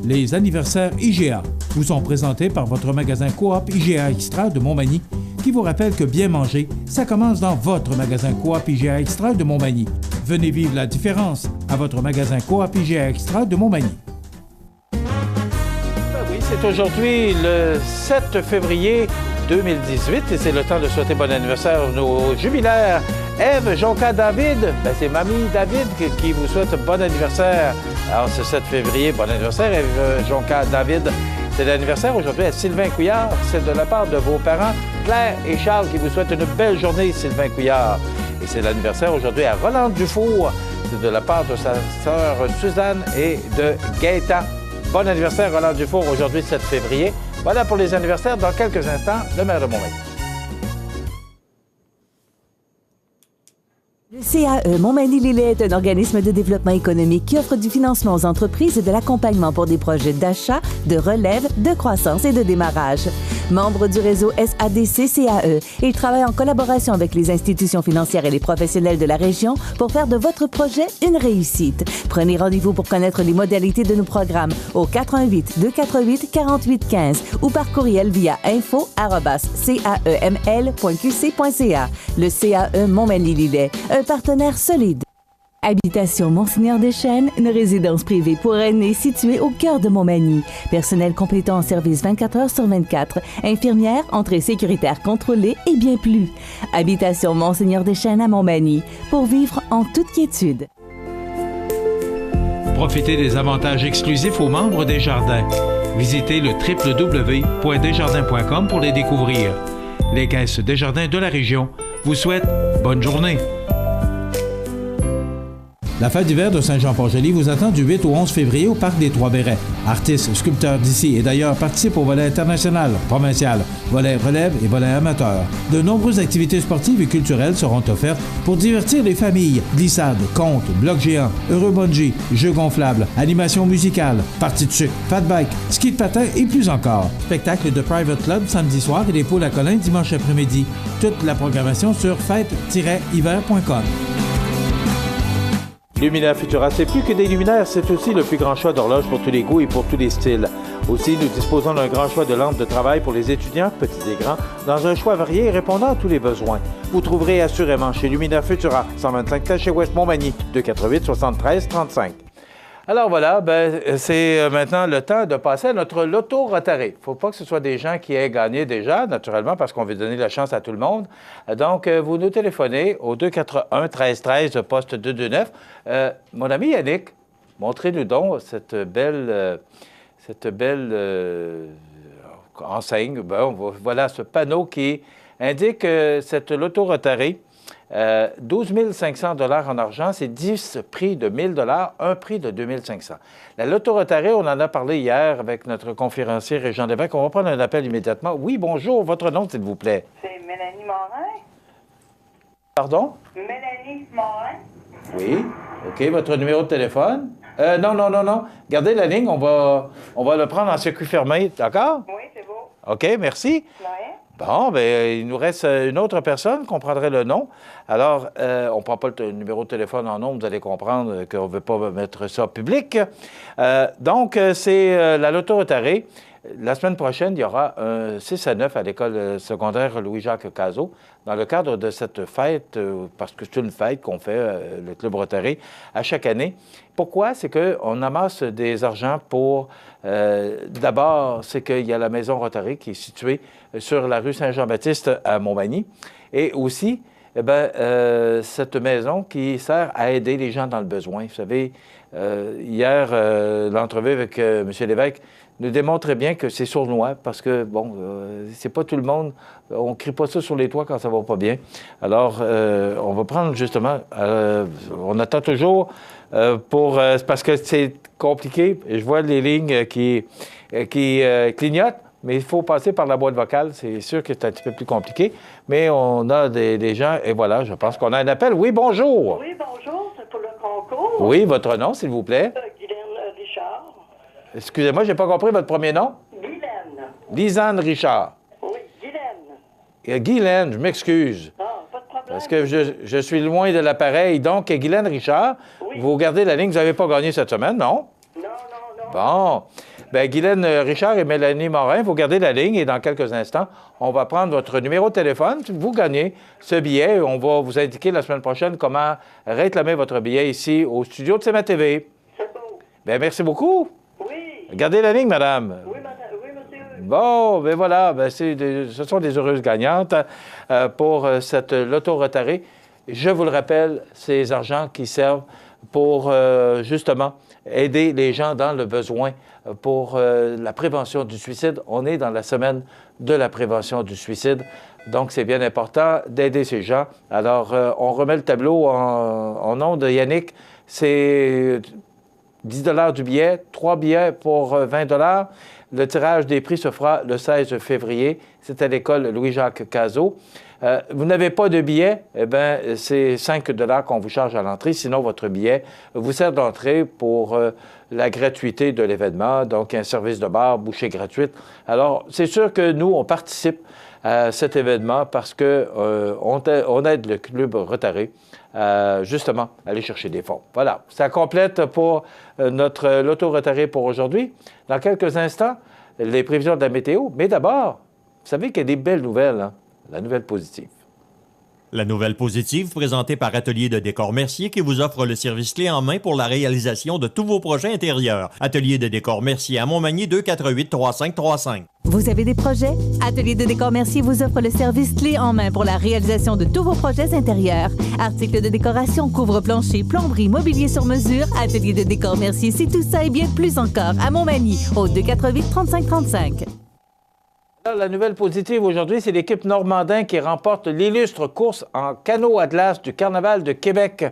Les anniversaires IGA vous sont présentés par votre magasin Coop IGA Extra de Montmagny, qui vous rappelle que bien manger, ça commence dans votre magasin Coop IGA Extra de Montmagny. Venez vivre la différence à votre magasin Coop IGA Extra de Montmagny. Oui, c'est aujourd'hui le 7 février 2018 et c'est le temps de souhaiter bon anniversaire à nos jubilaires. Ève Jonca-David, c'est Mamie David qui vous souhaite bon anniversaire. Alors, ce 7 février, bon anniversaire, Ève Jonca-David. C'est l'anniversaire aujourd'hui à Sylvain Couillard. C'est de la part de vos parents, Claire et Charles, qui vous souhaitent une belle journée, Sylvain Couillard. Et c'est l'anniversaire aujourd'hui à Roland Dufour. C'est de la part de sa sœur Suzanne et de Gaëtan. Bon anniversaire, Roland Dufour, aujourd'hui, 7 février. Voilà pour les anniversaires. Dans quelques instants, le maire de Montmagny. Le CAE Montmagny-Lillet est un organisme de développement économique qui offre du financement aux entreprises et de l'accompagnement pour des projets d'achat, de relève, de croissance et de démarrage. Membre du réseau SADC-CAE, il travaille en collaboration avec les institutions financières et les professionnels de la région pour faire de votre projet une réussite. Prenez rendez-vous pour connaître les modalités de nos programmes au 418-248-4815 ou par courriel via info@caeml.qc.ca. Le CAE Montmagny-Lillet, un partenaire solide. Habitation Monseigneur Deschênes, une résidence privée pour aînés située au cœur de Montmagny. Personnel complétant en service 24 heures sur 24. Infirmière, entrée sécuritaire contrôlée et bien plus. Habitation Monseigneur Deschênes à Montmagny, pour vivre en toute quiétude. Profitez des avantages exclusifs aux membres des Jardins. Visitez le www.desjardins.com pour les découvrir. Les caisses Desjardins de la région vous souhaitent bonne journée. La fête d'hiver de Saint-Jean-Port-Joli vous attend du 8 au 11 février au Parc des Trois-Bérets. Artistes, sculpteurs d'ici et d'ailleurs participent au volet international, provincial, volet relève et volet amateur. De nombreuses activités sportives et culturelles seront offertes pour divertir les familles. Glissades, contes, blocs géants, heureux bungee, jeux gonflables, animation musicale, parties de sucre, fat bike, ski de patin et plus encore. Spectacle de Private Club samedi soir et des poules à Colin dimanche après-midi. Toute la programmation sur fête-hiver.com. Luminaire Futura, c'est plus que des luminaires, c'est aussi le plus grand choix d'horloges pour tous les goûts et pour tous les styles. Aussi, nous disposons d'un grand choix de lampes de travail pour les étudiants, petits et grands, dans un choix varié et répondant à tous les besoins. Vous trouverez assurément chez Luminaire Futura, 125 chez West Montmagny, 248-73-35. Alors voilà, c'est maintenant le temps de passer à notre loto Rotary. Il ne faut pas que ce soit des gens qui aient gagné déjà, naturellement, parce qu'on veut donner la chance à tout le monde. Donc, vous nous téléphonez au 281-1313, poste 229. Mon ami Yannick, montrez-nous donc cette belle enseigne. Voilà ce panneau qui indique cette loto Rotary. 12 500 $ en argent, c'est 10 prix de 1 000 $, un prix de 2 500 $. La loto Rotary, on en a parlé hier avec notre conférencier Régent Lévesque. On va prendre un appel immédiatement. Oui, bonjour, votre nom, s'il vous plaît. C'est Mélanie Morin. Pardon? Mélanie Morin. Oui. OK, votre numéro de téléphone? Non. Gardez la ligne, on va le prendre en circuit fermé, d'accord? Oui, c'est beau. OK, merci. Ouais. Bon, bien, il nous reste une autre personne qu'on prendrait le nom. Alors, on ne prend pas le numéro de téléphone en nom, vous allez comprendre qu'on ne veut pas mettre ça public. Donc, c'est la loto Rotary. La semaine prochaine, il y aura un 6 à 9 à l'école secondaire Louis-Jacques Cazot dans le cadre de cette fête, parce que c'est une fête qu'on fait, le Club Rotary, à chaque année. Pourquoi? C'est qu'on amasse des argents pour... D'abord, c'est qu'il y a la maison Rotary qui est située sur la rue Saint-Jean-Baptiste à Montmagny. Et aussi, cette maison qui sert à aider les gens dans le besoin. Vous savez, hier, l'entrevue avec M. Lévesque nous démontrait bien que c'est sournois parce que, bon, c'est pas tout le monde. On ne crie pas ça sur les toits quand ça va pas bien. Alors, on va prendre justement... on attend toujours parce que c'est compliqué. Je vois les lignes qui clignotent, mais il faut passer par la boîte vocale. C'est sûr que c'est un petit peu plus compliqué. Mais on a des gens... Et voilà, je pense qu'on a un appel. Oui, bonjour. Oui, bonjour. C'est pour le concours. Oui, votre nom, s'il vous plaît. Guylaine Richard. Excusez-moi, je n'ai pas compris votre premier nom. Guylaine. Lisanne Richard. Oui, Guylaine. Guylaine, je m'excuse. Ah, pas de problème. Parce que je suis loin de l'appareil. Donc, Guylaine Richard, oui. Vous gardez la ligne. Vous n'avez pas gagné cette semaine, non? Non. Bon. Bien, Guylaine Richard et Mélanie Morin, vous gardez la ligne et dans quelques instants, on va prendre votre numéro de téléphone. Vous gagnez ce billet. On va vous indiquer la semaine prochaine comment réclamer votre billet ici au studio de CMA TV. C'est beau. Bien, merci beaucoup. Oui. Gardez la ligne, madame. Oui, monsieur. Bon, ben voilà, ce sont des heureuses gagnantes pour cette loto Rotary. Je vous le rappelle, ces argents qui servent pour, justement, aider les gens dans le besoin pour la prévention du suicide. On est dans la semaine de la prévention du suicide, donc c'est bien important d'aider ces gens. Alors, on remet le tableau en nom de Yannick. C'est 10 $ du billet, 3 billets pour 20 $. Le tirage des prix se fera le 16 février. C'est à l'école Louis-Jacques Cazot. Vous n'avez pas de billet, eh bien, c'est 5 $ qu'on vous charge à l'entrée. Sinon, votre billet vous sert d'entrée pour la gratuité de l'événement, donc un service de bar, bouchée gratuite. Alors, c'est sûr que nous, on participe à cet événement parce qu'on aide le Club Rotary justement à aller chercher des fonds. Voilà, ça complète pour notre loto Rotary pour aujourd'hui. Dans quelques instants, les prévisions de la météo. Mais d'abord, vous savez qu'il y a des belles nouvelles, hein? La nouvelle positive. La nouvelle positive présentée par Atelier de décor Mercier qui vous offre le service clé en main pour la réalisation de tous vos projets intérieurs. Atelier de décor Mercier à Montmagny 248-3535. Vous avez des projets? Atelier de décor Mercier vous offre le service clé en main pour la réalisation de tous vos projets intérieurs. Articles de décoration, couvre-plancher, plomberie, mobilier sur mesure. Atelier de décor Mercier, c'est tout ça et bien plus encore à Montmagny au 248-3535. La nouvelle positive aujourd'hui, c'est l'équipe Normandin qui remporte l'illustre course en canot à glace du Carnaval de Québec.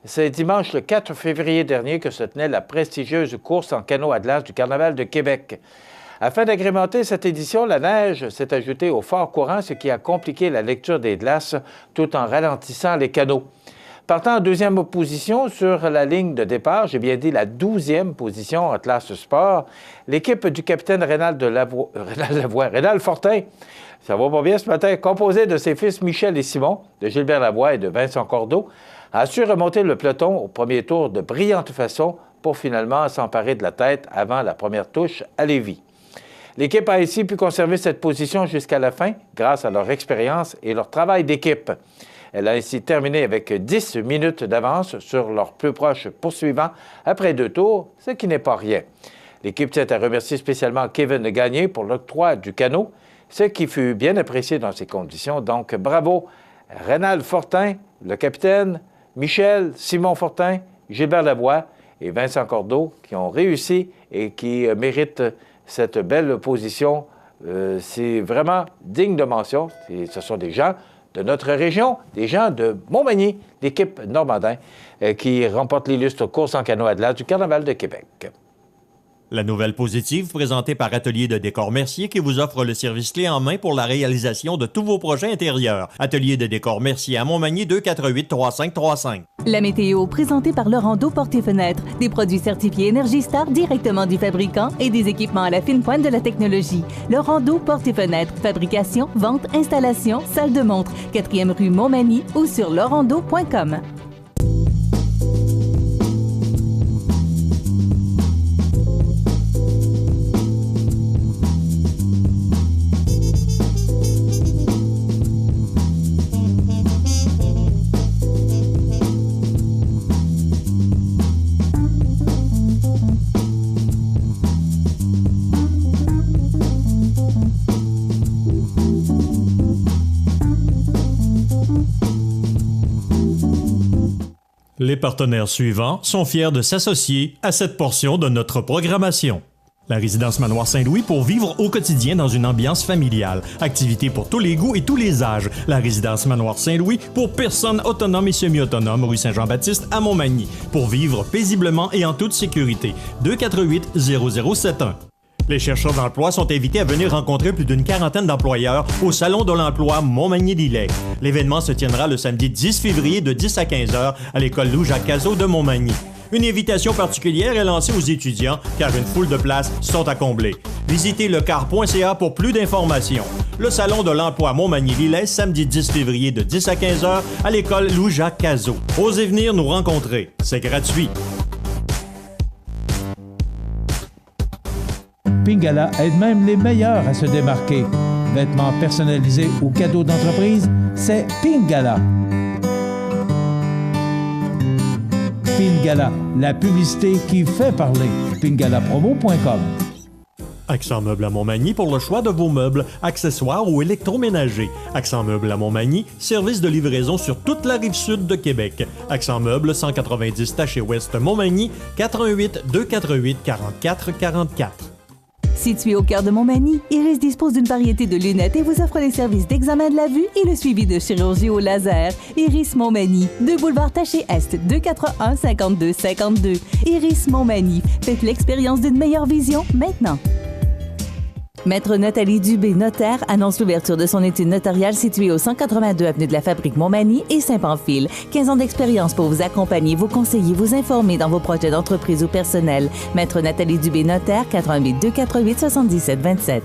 C'est dimanche le 4 février dernier que se tenait la prestigieuse course en canot à glace du Carnaval de Québec. Afin d'agrémenter cette édition, la neige s'est ajoutée au fort courant, ce qui a compliqué la lecture des glaces tout en ralentissant les canots. Partant en deuxième position sur la ligne de départ, j'ai bien dit la 12e position en classe sport, l'équipe du capitaine Rénal Fortin, ça va pas bien ce matin, composée de ses fils Michel et Simon, de Gilbert Lavoie et de Vincent Cordeau, a su remonter le peloton au premier tour de brillante façon pour finalement s'emparer de la tête avant la première touche à Lévis. L'équipe a ainsi pu conserver cette position jusqu'à la fin grâce à leur expérience et leur travail d'équipe. Elle a ainsi terminé avec 10 minutes d'avance sur leurs plus proches poursuivants après 2 tours, ce qui n'est pas rien. L'équipe tient à remercier spécialement Kevin Gagné pour l'octroi du canot, ce qui fut bien apprécié dans ces conditions. Donc, bravo Rénal Fortin, le capitaine, Michel, Simon Fortin, Gilbert Lavoie et Vincent Cordeau qui ont réussi et qui méritent cette belle position. C'est vraiment digne de mention. Ce sont des gens de notre région, des gens de Montmagny, l'équipe Normandin, qui remporte l'illustre course en canot à glace du Carnaval de Québec. La nouvelle positive présentée par Atelier de décor Mercier qui vous offre le service clé en main pour la réalisation de tous vos projets intérieurs. Atelier de décor Mercier à Montmagny 248-3535. La météo présentée par Laurando Portes et Fenêtres. Des produits certifiés Énergie Star directement du fabricant et des équipements à la fine pointe de la technologie. Laurando Portes et Fenêtres. Fabrication, vente, installation, salle de montre. 4e rue Montmagny ou sur laurando.com. Les partenaires suivants sont fiers de s'associer à cette portion de notre programmation. La résidence Manoir Saint-Louis pour vivre au quotidien dans une ambiance familiale. Activités pour tous les goûts et tous les âges. La résidence Manoir Saint-Louis pour personnes autonomes et semi-autonomes, rue Saint-Jean-Baptiste à Montmagny. Pour vivre paisiblement et en toute sécurité. 248-0071. Les chercheurs d'emploi sont invités à venir rencontrer plus d'une quarantaine d'employeurs au Salon de l'emploi Montmagny-Lillet. L'événement se tiendra le samedi 10 février de 10 à 15 heures à l'école Louis-Jacques Cazot de Montmagny. Une invitation particulière est lancée aux étudiants car une foule de places sont à combler. Visitez lecar.ca pour plus d'informations. Le Salon de l'emploi Montmagny-Lillet, samedi 10 février de 10 à 15 heures à l'école Louis-Jacques Cazot. Osez venir nous rencontrer. C'est gratuit. Pingala aide même les meilleurs à se démarquer. Vêtements personnalisés ou cadeaux d'entreprise, c'est Pingala. Pingala, la publicité qui fait parler. pingalapromo.com. Accent Meubles à Montmagny pour le choix de vos meubles, accessoires ou électroménagers. Accent Meubles à Montmagny, service de livraison sur toute la rive sud de Québec. Accent Meubles, 190 Taché Ouest Montmagny, 418-248-4444. Situé au cœur de Montmagny, Iris dispose d'une variété de lunettes et vous offre les services d'examen de la vue et le suivi de chirurgie au laser. Iris Montmagny, 2 boulevard Taché Est, 241-5252. Iris Montmagny, faites l'expérience d'une meilleure vision maintenant. Maître Nathalie Dubé, notaire, annonce l'ouverture de son étude notariale située au 182 avenue de la Fabrique Montmagny et Saint-Pamphile. 15 ans d'expérience pour vous accompagner, vous conseiller, vous informer dans vos projets d'entreprise ou personnel. Maître Nathalie Dubé, notaire, 418-248-7727.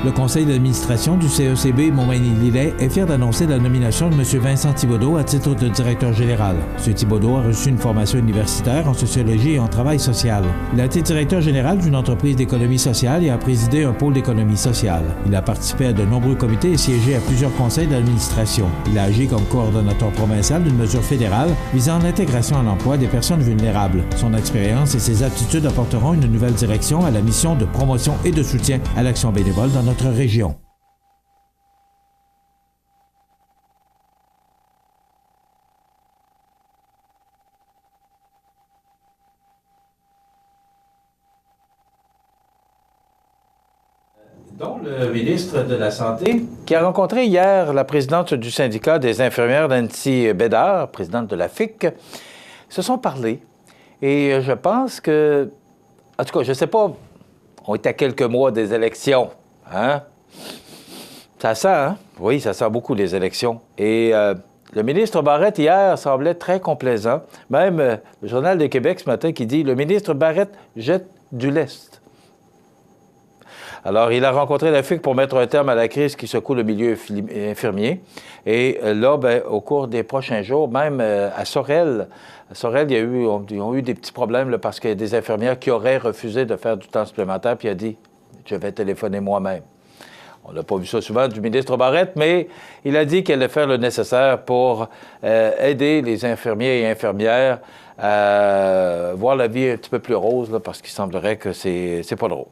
Le conseil d'administration du CECB Montmagny-Lillet est fier d'annoncer la nomination de M. Vincent Thibodeau à titre de directeur général. M. Thibodeau a reçu une formation universitaire en sociologie et en travail social. Il a été directeur général d'une entreprise d'économie sociale et a présidé un pôle d'économie sociale. Il a participé à de nombreux comités et siégé à plusieurs conseils d'administration. Il a agi comme coordonnateur provincial d'une mesure fédérale visant l'intégration à l'emploi des personnes vulnérables. Son expérience et ses aptitudes apporteront une nouvelle direction à la mission de promotion et de soutien à l'action bénévole dans notre région. dont le ministre de la Santé, qui a rencontré hier la présidente du syndicat des infirmières, Nancy Bédard, présidente de la FIC, se sont parlé. Et je pense que, en tout cas, je ne sais pas, on est à quelques mois des élections, hein? Ça sent, hein? Oui, ça sent beaucoup les élections. Et le ministre Barrette, hier, semblait très complaisant. Même le Journal de Québec ce matin qui dit « Le ministre Barrette jette du lest ». Alors, il a rencontré la FIC pour mettre un terme à la crise qui secoue le milieu infirmier. Et là, bien, au cours des prochains jours, même à Sorel, ils ont eu des petits problèmes là, parce qu'il y a des infirmières qui auraient refusé de faire du temps supplémentaire, puis il a dit « Je vais téléphoner moi-même ». On n'a pas vu ça souvent du ministre Barrette, mais il a dit qu'elle allait faire le nécessaire pour aider les infirmiers et infirmières à voir la vie un petit peu plus rose, là, parce qu'il semblerait que c'est pas drôle.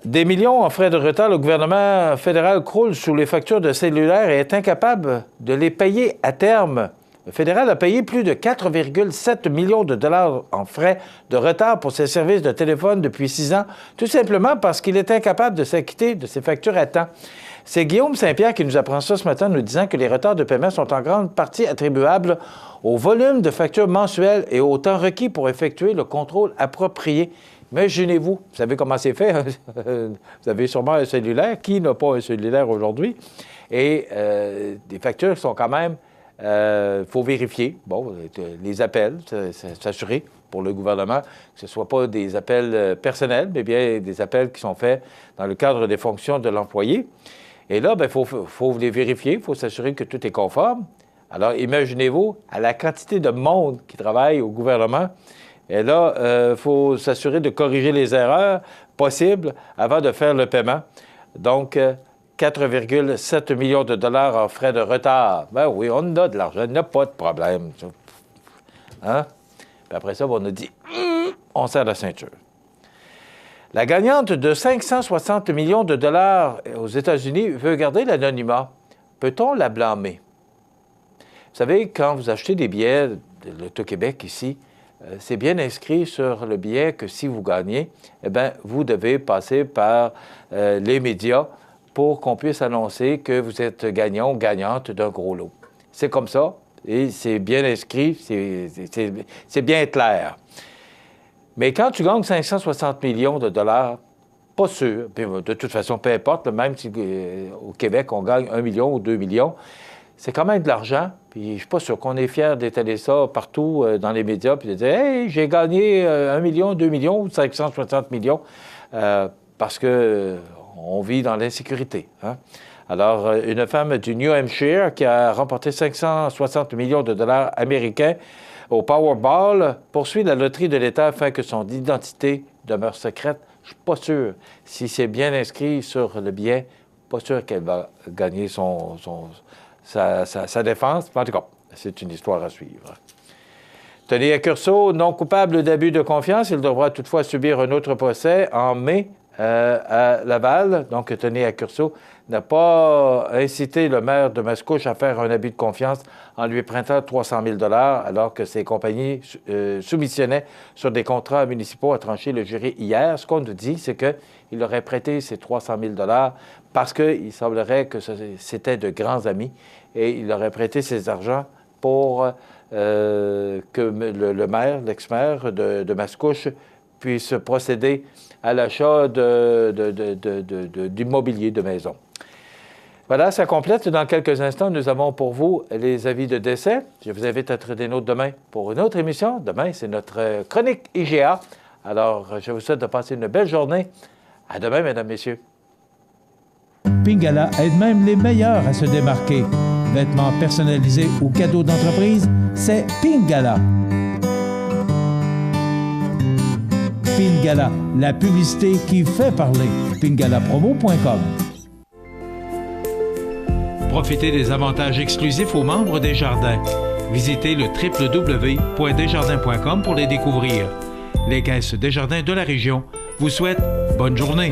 Des millions en frais de retard, le gouvernement fédéral croule sous les factures de cellulaire et est incapable de les payer à terme. Le fédéral a payé plus de 4,7 millions de dollars en frais de retard pour ses services de téléphone depuis 6 ans, tout simplement parce qu'il est incapable de s'acquitter de ses factures à temps. C'est Guillaume Saint-Pierre qui nous apprend ça ce matin, nous disant que les retards de paiement sont en grande partie attribuables au volume de factures mensuelles et au temps requis pour effectuer le contrôle approprié. Imaginez-vous, vous savez comment c'est fait, hein? Vous avez sûrement un cellulaire. Qui n'a pas un cellulaire aujourd'hui? Et des factures sont quand même... faut vérifier, bon, les appels, s'assurer pour le gouvernement que ce ne soit pas des appels personnels, mais bien des appels qui sont faits dans le cadre des fonctions de l'employé. Et là, il faut les vérifier, il faut s'assurer que tout est conforme. Alors, imaginez-vous, à la quantité de monde qui travaille au gouvernement, et là, il faut s'assurer de corriger les erreurs possibles avant de faire le paiement. Donc, 4,7 millions de dollars en frais de retard. Ben oui, on a de l'argent, il n'y a pas de problème. Hein? Puis après ça, on nous dit, on serre la ceinture. La gagnante de 560 millions de dollars aux États-Unis veut garder l'anonymat. Peut-on la blâmer? Vous savez, quand vous achetez des billets de l'Auto-Québec ici, c'est bien inscrit sur le billet que si vous gagnez, eh bien, vous devez passer par les médias pour qu'on puisse annoncer que vous êtes gagnant ou gagnante d'un gros lot. C'est comme ça, et c'est bien inscrit, c'est bien clair. Mais quand tu gagnes 560 millions de dollars, pas sûr, puis de toute façon, peu importe, même si au Québec, on gagne 1 million ou 2 millions, c'est quand même de l'argent, puis je ne suis pas sûr qu'on est fiers d'étaler ça partout dans les médias, puis de dire « Hey, j'ai gagné 1 million, 2 millions ou 560 millions parce que on vit dans l'insécurité. Hein? » Alors, une femme du New Hampshire qui a remporté 560 millions de dollars américains au Powerball poursuit la loterie de l'État afin que son identité demeure secrète. Je ne suis pas sûr. Si c'est bien inscrit sur le billet, pas sûr qu'elle va gagner sa défense. En tout cas, c'est une histoire à suivre. Tony Accurso, non coupable d'abus de confiance, il devra toutefois subir un autre procès en mai à Laval. Donc, Tony Accurso n'a pas incité le maire de Mascouche à faire un abus de confiance en lui prêtant 300 000 $ alors que ses compagnies soumissionnaient sur des contrats municipaux, a tranché le jury hier. Ce qu'on nous dit, c'est qu'il aurait prêté ces 300 000 $ parce qu'il semblerait que c'était de grands amis et il aurait prêté ces argents pour que le maire, l'ex-maire de Mascouche, puisse procéder à l'achat d'immobilier de maison. Voilà, ça complète. Dans quelques instants, nous avons pour vous les avis de décès. Je vous invite à être des nôtres demain pour une autre émission. Demain, c'est notre chronique IGA. Alors, je vous souhaite de passer une belle journée. À demain, mesdames, messieurs. Pingala aide même les meilleurs à se démarquer. Vêtements personnalisés ou cadeaux d'entreprise, c'est Pingala. Pingala, la publicité qui fait parler. pingalapromo.com. Profitez des avantages exclusifs aux membres des Jardins. Visitez le www.desjardins.com pour les découvrir. Les caisses Desjardins de la région vous souhaitent bonne journée.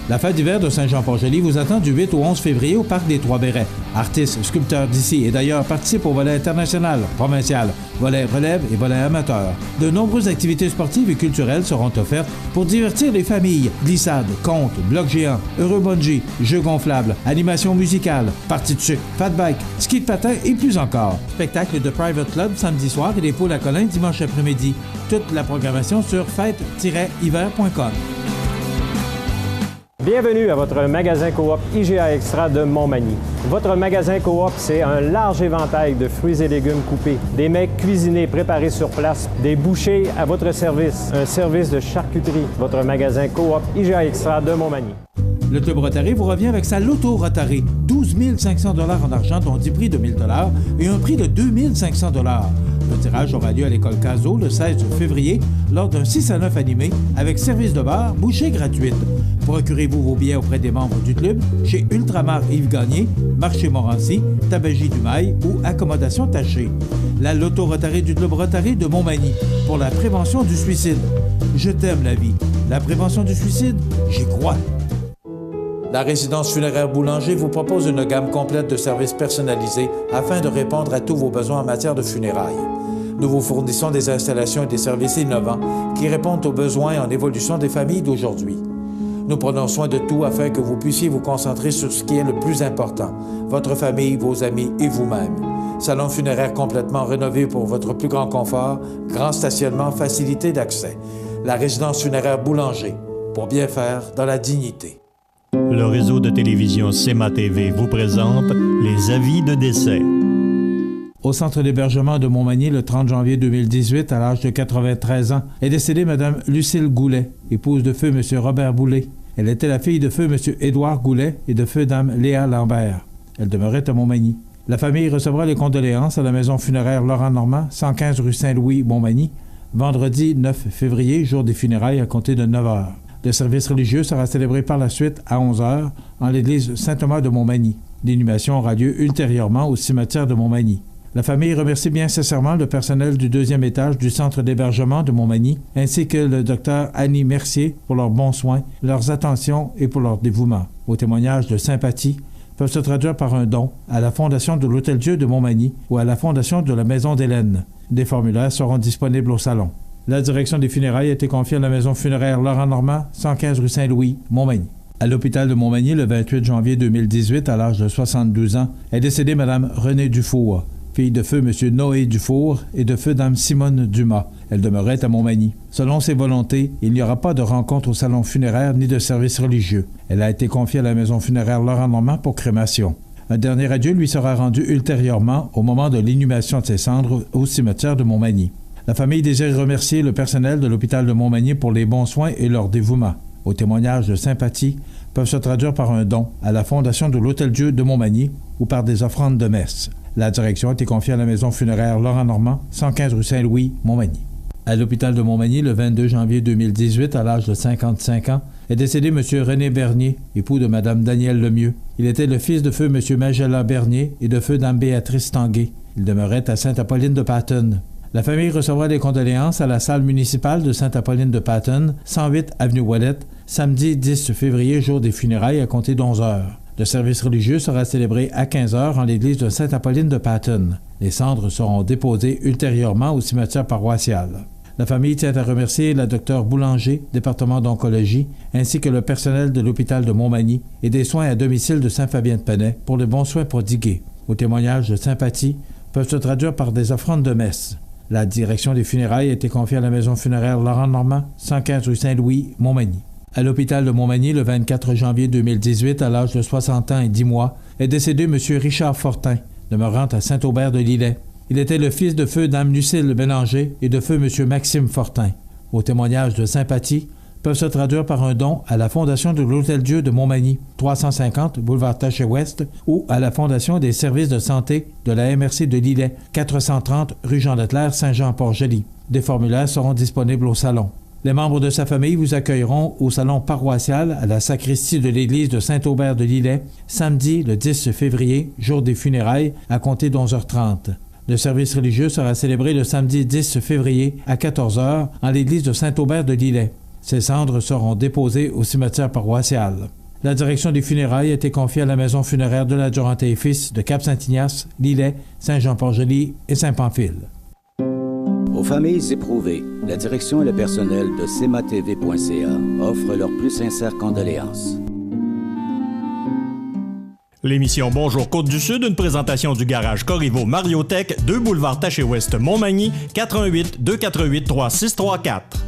La fête d'hiver de Saint-Jean-Port-Joli vous attend du 8 au 11 février au Parc des Trois-Bérets. Artistes, sculpteurs d'ici et d'ailleurs participent au volet international, provincial, volet relève et volet amateur. De nombreuses activités sportives et culturelles seront offertes pour divertir les familles. Glissades, contes, blocs géants, heureux bungee, jeux gonflables, animation musicale, parties de sucre, fat bike, ski de patin et plus encore. Spectacle de Private Club samedi soir et des poules à Colin dimanche après-midi. Toute la programmation sur fête-hiver.com. Bienvenue à votre magasin Coop IGA Extra de Montmagny. Votre magasin Coop, c'est un large éventail de fruits et légumes coupés, des mets cuisinés préparés sur place, des bouchées à votre service, un service de charcuterie. Votre magasin Coop IGA Extra de Montmagny. Le Club Rotary vous revient avec sa Loto Rotary. 12 500 $ en argent, dont 10 prix de 1 000 $ et un prix de 2 500 $. Le tirage aura lieu à l'école Cazot le 16 février lors d'un 6 à 9 animé avec service de bar, bouchée gratuite. Procurez-vous vos billets auprès des membres du club chez Ultramar Yves Gagné, Marché Morancy, Tabagie du Mail ou Accommodation Tachée. La Loto Rotary du Club Rotary de Montmagny pour la prévention du suicide. Je t'aime la vie. La prévention du suicide, j'y crois. La résidence funéraire Boulanger vous propose une gamme complète de services personnalisés afin de répondre à tous vos besoins en matière de funérailles. Nous vous fournissons des installations et des services innovants qui répondent aux besoins en évolution des familles d'aujourd'hui. Nous prenons soin de tout afin que vous puissiez vous concentrer sur ce qui est le plus important, votre famille, vos amis et vous-même. Salon funéraire complètement rénové pour votre plus grand confort, grand stationnement, facilité d'accès. La résidence funéraire Boulanger, pour bien faire dans la dignité. Le réseau de télévision CEMA TV vous présente les avis de décès. Au centre d'hébergement de Montmagny, le 30 janvier 2018, à l'âge de 93 ans, est décédée Mme Lucille Goulet, épouse de feu M. Robert Boulay. Elle était la fille de feu M. Édouard Goulet et de feu Dame Léa Lambert. Elle demeurait à Montmagny. La famille recevra les condoléances à la maison funéraire Laurent Normand, 115 rue Saint-Louis, Montmagny, vendredi 9 février, jour des funérailles à compter de 9 h. Le service religieux sera célébré par la suite à 11 h en l'église Saint-Thomas de Montmagny. L'inhumation aura lieu ultérieurement au cimetière de Montmagny. La famille remercie bien sincèrement le personnel du 2e étage du centre d'hébergement de Montmagny, ainsi que le Dr Annie Mercier pour leurs bons soins, leurs attentions et pour leur dévouement. Vos témoignages de sympathie peuvent se traduire par un don à la Fondation de l'Hôtel-Dieu de Montmagny ou à la Fondation de la Maison d'Hélène. Des formulaires seront disponibles au salon. La direction des funérailles a été confiée à la maison funéraire Laurent Normand, 115 rue Saint-Louis, Montmagny. À l'hôpital de Montmagny, le 28 janvier 2018, à l'âge de 72 ans, est décédée Mme Renée Dufour, fille de feu M. Noé Dufour et de feu Dame Simone Dumas. Elle demeurait à Montmagny. Selon ses volontés, il n'y aura pas de rencontre au salon funéraire ni de service religieux. Elle a été confiée à la maison funéraire Laurent Normand pour crémation. Un dernier adieu lui sera rendu ultérieurement au moment de l'inhumation de ses cendres au cimetière de Montmagny. La famille désire remercier le personnel de l'hôpital de Montmagny pour les bons soins et leur dévouement. Vos témoignages de sympathie peuvent se traduire par un don à la Fondation de l'Hôtel-Dieu de Montmagny ou par des offrandes de messe. La direction a été confiée à la maison funéraire Laurent Normand, 115 rue Saint-Louis, Montmagny. À l'hôpital de Montmagny, le 22 janvier 2018, à l'âge de 55 ans, est décédé M. René Bernier, époux de Mme Danielle Lemieux. Il était le fils de feu M. Magellan Bernier et de feu Dame Béatrice Tanguay. Il demeurait à Sainte-Apolline-de-Patten. La famille recevra des condoléances à la salle municipale de Sainte-Apolline-de-Patten, 108 avenue Ouellette, samedi 10 février, jour des funérailles à compter d'11 h. Le service religieux sera célébré à 15 h en l'église de Sainte-Apolline-de-Patten. Les cendres seront déposées ultérieurement au cimetière paroissial. La famille tient à remercier la Dr Boulanger, département d'oncologie, ainsi que le personnel de l'hôpital de Montmagny et des soins à domicile de Saint-Fabien-de-Penay pour les bons soins prodigués. Vos témoignages de sympathie peuvent se traduire par des offrandes de messe. La direction des funérailles a été confiée à la maison funéraire Laurent Normand, 115 rue Saint-Louis, Montmagny. À l'hôpital de Montmagny, le 24 janvier 2018, à l'âge de 60 ans et 10 mois, est décédé M. Richard Fortin, demeurant à Saint-Aubert-de-Lillet. Il était le fils de feu Dame Lucille Bélanger et de feu M. Maxime Fortin. Vos témoignages de sympathie peuvent se traduire par un don à la Fondation de l'Hôtel-Dieu de Montmagny, 350 boulevard Taché-Ouest, ou à la Fondation des services de santé de la MRC de Lillet, 430 rue Jean-Leclerc, Saint-Jean-Port-Joli. Des formulaires seront disponibles au salon. Les membres de sa famille vous accueilleront au salon paroissial à la sacristie de l'église de Saint-Aubert-de-Lillet, samedi le 10 février, jour des funérailles, à compter d'11 h 30. Le service religieux sera célébré le samedi 10 février à 14 h en l'église de Saint-Aubert-de-Lillet. Ses cendres seront déposées au cimetière paroissial. La direction des funérailles a été confiée à la maison funéraire de la Joranté et Fils de Cap-Saint-Ignace, Lillet, Saint-Jean-Port-Joli et Saint-Pamphile. Aux familles éprouvées, la direction et le personnel de CEMATV.ca offrent leurs plus sincères condoléances. L'émission Bonjour Côte-du-Sud, une présentation du garage Corriveau Mariotech, 2 boulevard Taché-Ouest Montmagny, 418 248 3634.